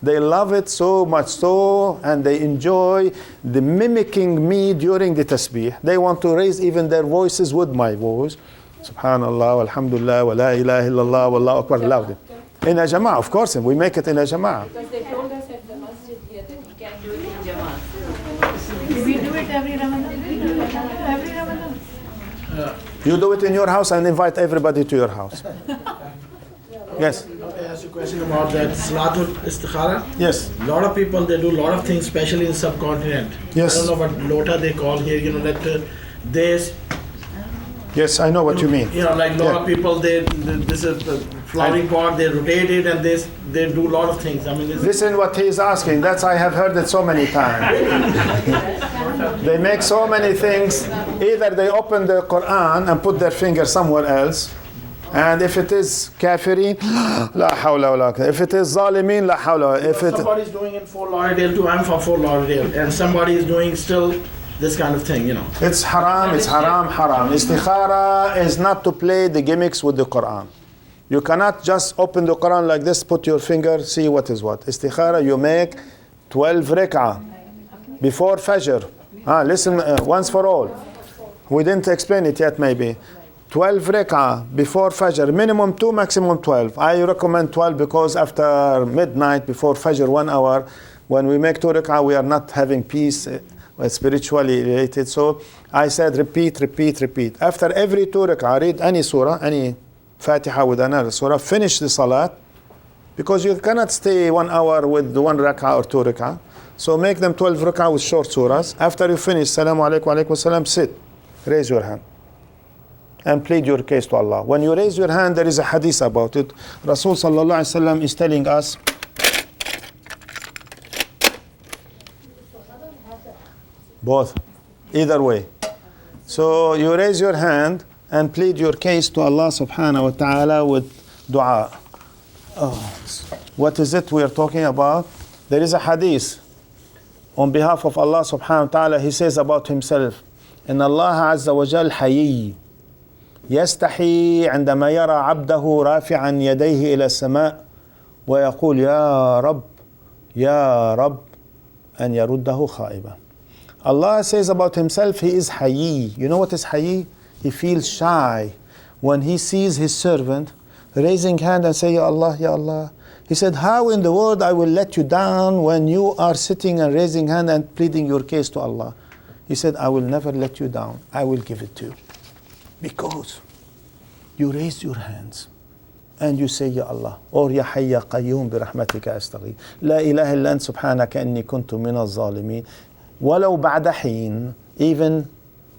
They love it so much so, and they enjoy the mimicking me during the tasbih. They want to raise even their voices with my voice. Subhanallah, alhamdulillah, wa la ilaha illallah, wallahu akbar, loud. In a jama'ah, of course, we make it in a jama'ah. Because they told us at the masjid here that we can't do it in jama'ah. We do it every Ramadan. Every Ramadan. You do it in your house and invite everybody to your house. Yes. I asked a question about that Salatul Istikhara. Yes. A lot of people, they do a lot of things, especially in subcontinent. Yes. I don't know what lota they call here, this. Yes, I know what you mean. Like a lot of people, this is the flowering pot, they rotate it, and they do a lot of things. Listen what he is asking. That's, I have heard it so many times. They make so many things. Either they open the Qur'an and put their finger somewhere else. And if it is kafirin, la hawla wa la quwwata. If it is zalimin, la hawla. If somebody's doing it for Lauderdale too, I'm for Fort Lauderdale, and somebody is doing still this kind of thing, It's haram, it's haram, haram. Istikhara is not to play the gimmicks with the Quran. You cannot just open the Quran like this, put your finger, see what is what. Istikhara, you make 12 rak'ah before Fajr. Listen, once for all. We didn't explain it yet, maybe. 12 rak'ah before Fajr, minimum 2, maximum 12. I recommend 12 because after midnight, before Fajr, 1 hour, when we make 2 rak'ah, we are not having peace, spiritually related. So I said repeat, repeat, repeat. After every 2 rak'ah, read any surah, any Fatiha with another surah, finish the salat, because you cannot stay 1 hour with 1 rak'ah or 2 rak'ah. So make them 12 rak'ah with short surahs. After you finish, Salamu alaikum wa alaikum salam, sit, raise your hand, and plead your case to Allah. When you raise your hand, there is a hadith about it. Rasul sallallahu alaihi wasallam is telling us, both, either way. So you raise your hand and plead your case to Allah subhanahu wa ta'ala with dua. What is it we are talking about? There is a hadith on behalf of Allah subhanahu wa ta'ala. He says about himself, إن الله عز وجل حيي يستحي عندما يرى عبده رافعا يديه إلى السماء ويقول يا رب يا رب أن يرده خائبا. Allah says about himself, he is hayy. You know what is hayy? He feels shy when he sees his servant raising hand and say, Ya Allah, Ya Allah. He said, how in the world I will let you down when you are sitting and raising hand and pleading your case to Allah? He said, I will never let you down. I will give it to you. Because you raised your hands and you say, Ya Allah, or Ya Hayy Ya Qayyum bi rahmatika astaghith. La ilaha illa ant subhanaka inni kuntu min al-zalimin. Walau ba'da hin, even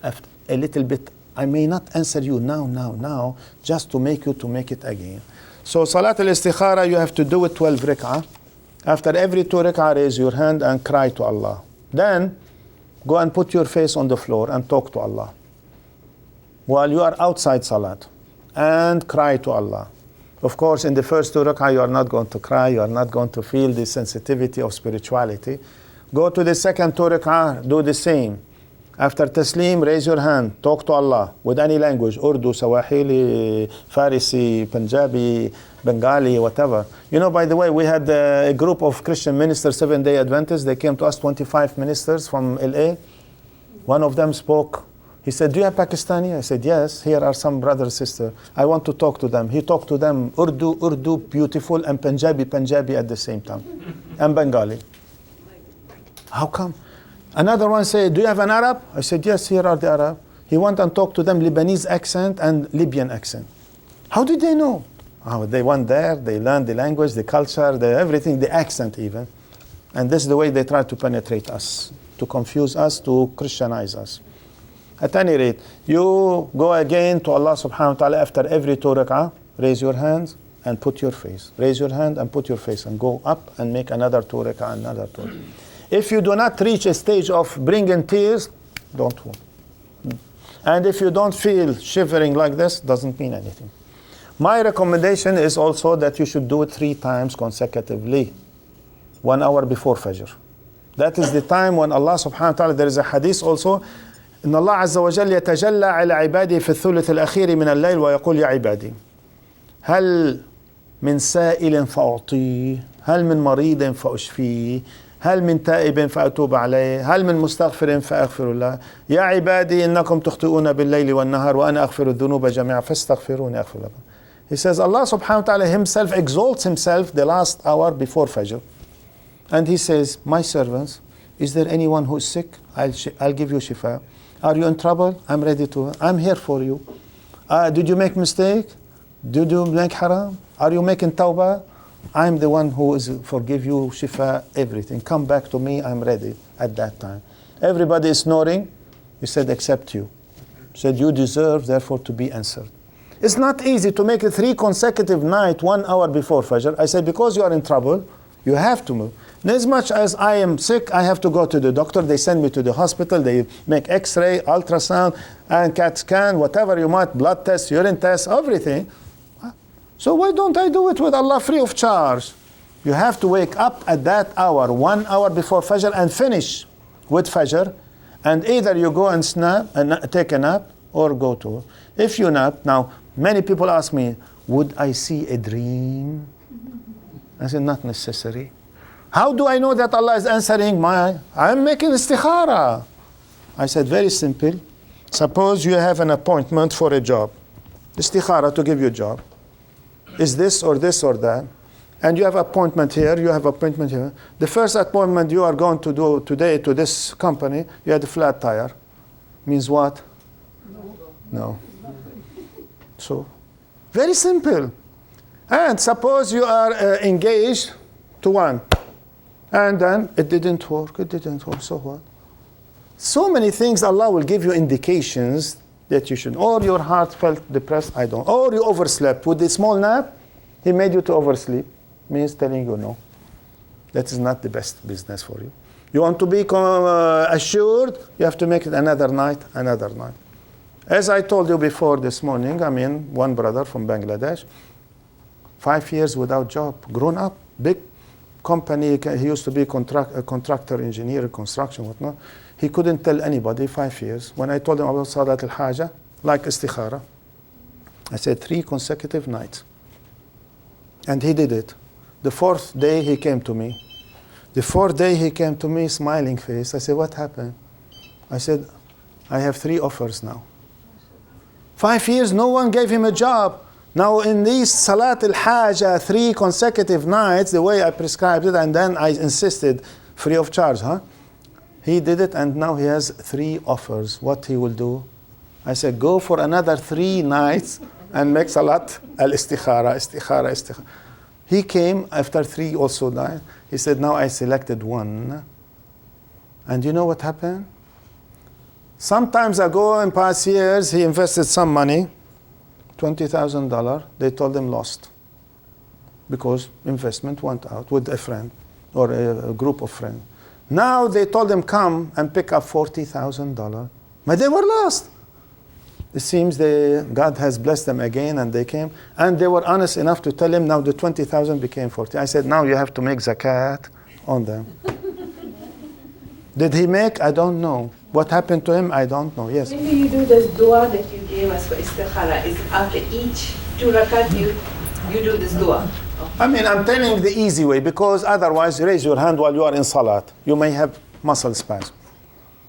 after a little bit, I may not answer you now, just to make it again. So Salat al-Istikhara, you have to do it 12 rak'ah. After every 2 rak'ah, raise your hand and cry to Allah. Then, go and put your face on the floor and talk to Allah. While you are outside Salat. And cry to Allah. Of course, in the first 2 rak'ah, you are not going to cry, you are not going to feel the sensitivity of spirituality. Go to the second 2 rak'ah, do the same. After taslim, raise your hand, talk to Allah with any language, Urdu, Swahili, Farisi, Punjabi, Bengali, whatever. You know, by the way, we had a group of Christian ministers, 7-day Adventists. They came to us, 25 ministers from LA. One of them spoke. He said, do you have Pakistani? I said, yes, here are some brothers, sisters. I want to talk to them. He talked to them Urdu, beautiful, and Punjabi at the same time, and Bengali. How come? Another one said, do you have an Arab? I said, yes, here are the Arab. He went and talked to them Lebanese accent and Libyan accent. How did they know? Oh, they went there, they learned the language, the culture, everything, the accent even. And this is the way they try to penetrate us, to confuse us, to Christianize us. At any rate, you go again to Allah subhanahu wa ta'ala after every 2 rak'ah, raise your hands and put your face. Raise your hand and put your face and go up and make another 2 rak'ah, another 2. If you do not reach a stage of bringing tears, don't go. And if you don't feel shivering like this, doesn't mean anything. My recommendation is also that you should do it 3 times consecutively, 1 hour before Fajr. That is the time when Allah subhanahu wa ta'ala, there is a hadith also, إن الله عز وجل يتجلى على عباده في الثلث الأخير من الليل ويقول يا عبادي هل من سائل فأعطيه هل من مريض فأشفيه هل من تائب فأتوب عليه هل من مستغفر فأغفر له يا عبادي إنكم تخطئون بالليل والنهار وأنا أغفر الذنوب جميعا فاستغفروني أغفر لكم. He says Allah subhanahu wa ta'ala himself exalts himself the last hour before Fajr. And he says, my servants, is there anyone who is sick? I'll give you shifa. Are you in trouble? I'm ready to. I'm here for you. Did you make mistake? Did you make haram? Are you making tawbah? I'm the one who is forgive you, shifa, everything. Come back to me, I'm ready at that time. Everybody is snoring. He said, except you. He said, you deserve, therefore, to be answered. It's not easy to make it 3 consecutive nights, 1 hour before Fajr. I said, because you are in trouble, you have to move. And as much as I am sick, I have to go to the doctor. They send me to the hospital. They make X-ray, ultrasound, and CAT scan, whatever you want, blood test, urine test, everything. So why don't I do it with Allah free of charge? You have to wake up at that hour, 1 hour before Fajr, and finish with Fajr. And either you go and take a nap, or go to. If you nap, now many people ask me, would I see a dream? I said, not necessary. How do I know that Allah is answering I'm making istikhara. I said, very simple. Suppose you have an appointment for a job. Istikhara to give you a job. Is this or that? And you have appointment here, you have appointment here. The first appointment you are going to do today to this company, you had a flat tire. Means what? No. So, very simple. And suppose you are engaged to one. And then it didn't work, so what? So many things Allah will give you indications that you should, or your heart felt depressed, or you overslept. With a small nap, He made you to oversleep. Means telling you no. That is not the best business for you. You want to be assured, you have to make it another night. As I told you before this morning, one brother from Bangladesh, 5 years without job, grown up, big company, he used to be a contractor, engineer, construction, whatnot. He couldn't tell anybody 5 years. When I told him about salat Al-Hajah, like istikhara, I said 3 consecutive nights. And he did it. The 4th day he came to me. The fourth day he came to me, smiling face. I said, what happened? I said, I have 3 offers now. 5 years, no one gave him a job. Now in these salat al-Hajah, 3 consecutive nights, the way I prescribed it, and then I insisted, free of charge, huh? He did it, and now he has 3 offers. What he will do? I said, go for another 3 nights and make salat al-istikara, istikara. He came after 3 also died. He said, now I selected 1. And you know what happened? Sometimes ago in past years, he invested some money, $20,000. They told him lost because investment went out with a friend or a group of friends. Now they told him come and pick up $40,000. But they were lost. It seems God has blessed them again, and they came, and they were honest enough to tell him now the 20,000 became 40. I said, now you have to make zakat on them. Did he make? I don't know. What happened to him? I don't know. Yes. Maybe you do this dua that you gave us for istikhara. Is after each 2 rakat you do this dua? I mean, I'm telling the easy way, because otherwise, raise your hand while you are in salat. You may have muscle spasm.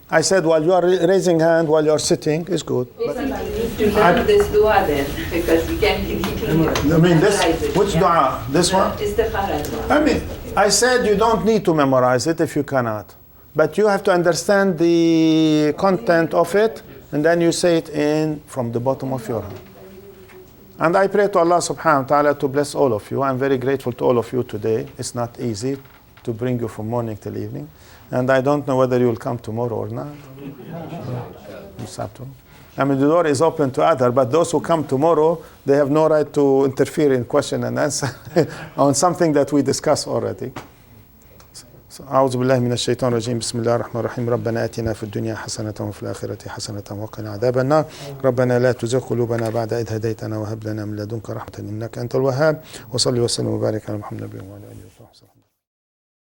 I said while you are raising hand while you are sitting is good. Basically, you need to learn this dua then, because we can't I mean, which dua? This one? Istikhara dua. I mean, I said you don't need to memorize it if you cannot. But you have to understand the content of it, and then you say it from the bottom of your heart. And I pray to Allah subhanahu wa ta'ala to bless all of you. I'm very grateful to all of you today. It's not easy to bring you from morning till evening. And I don't know whether you will come tomorrow or not. I mean, the door is open to others, but those who come tomorrow, they have no right to interfere in question and answer on something that we discussed already. أعوذ بالله من الشيطان الرجيم بسم الله الرحمن الرحيم ربنا آتنا في الدنيا حسنة وفي الآخرة حسنة وقنا عذاب النار ربنا لا تزغ قلوبنا بعد إذ هديتنا وهب لنا من لدنك رحمة إنك أنت الوهاب وصلي وسلم وبارك على محمد وعلى آله وصحبه وسلم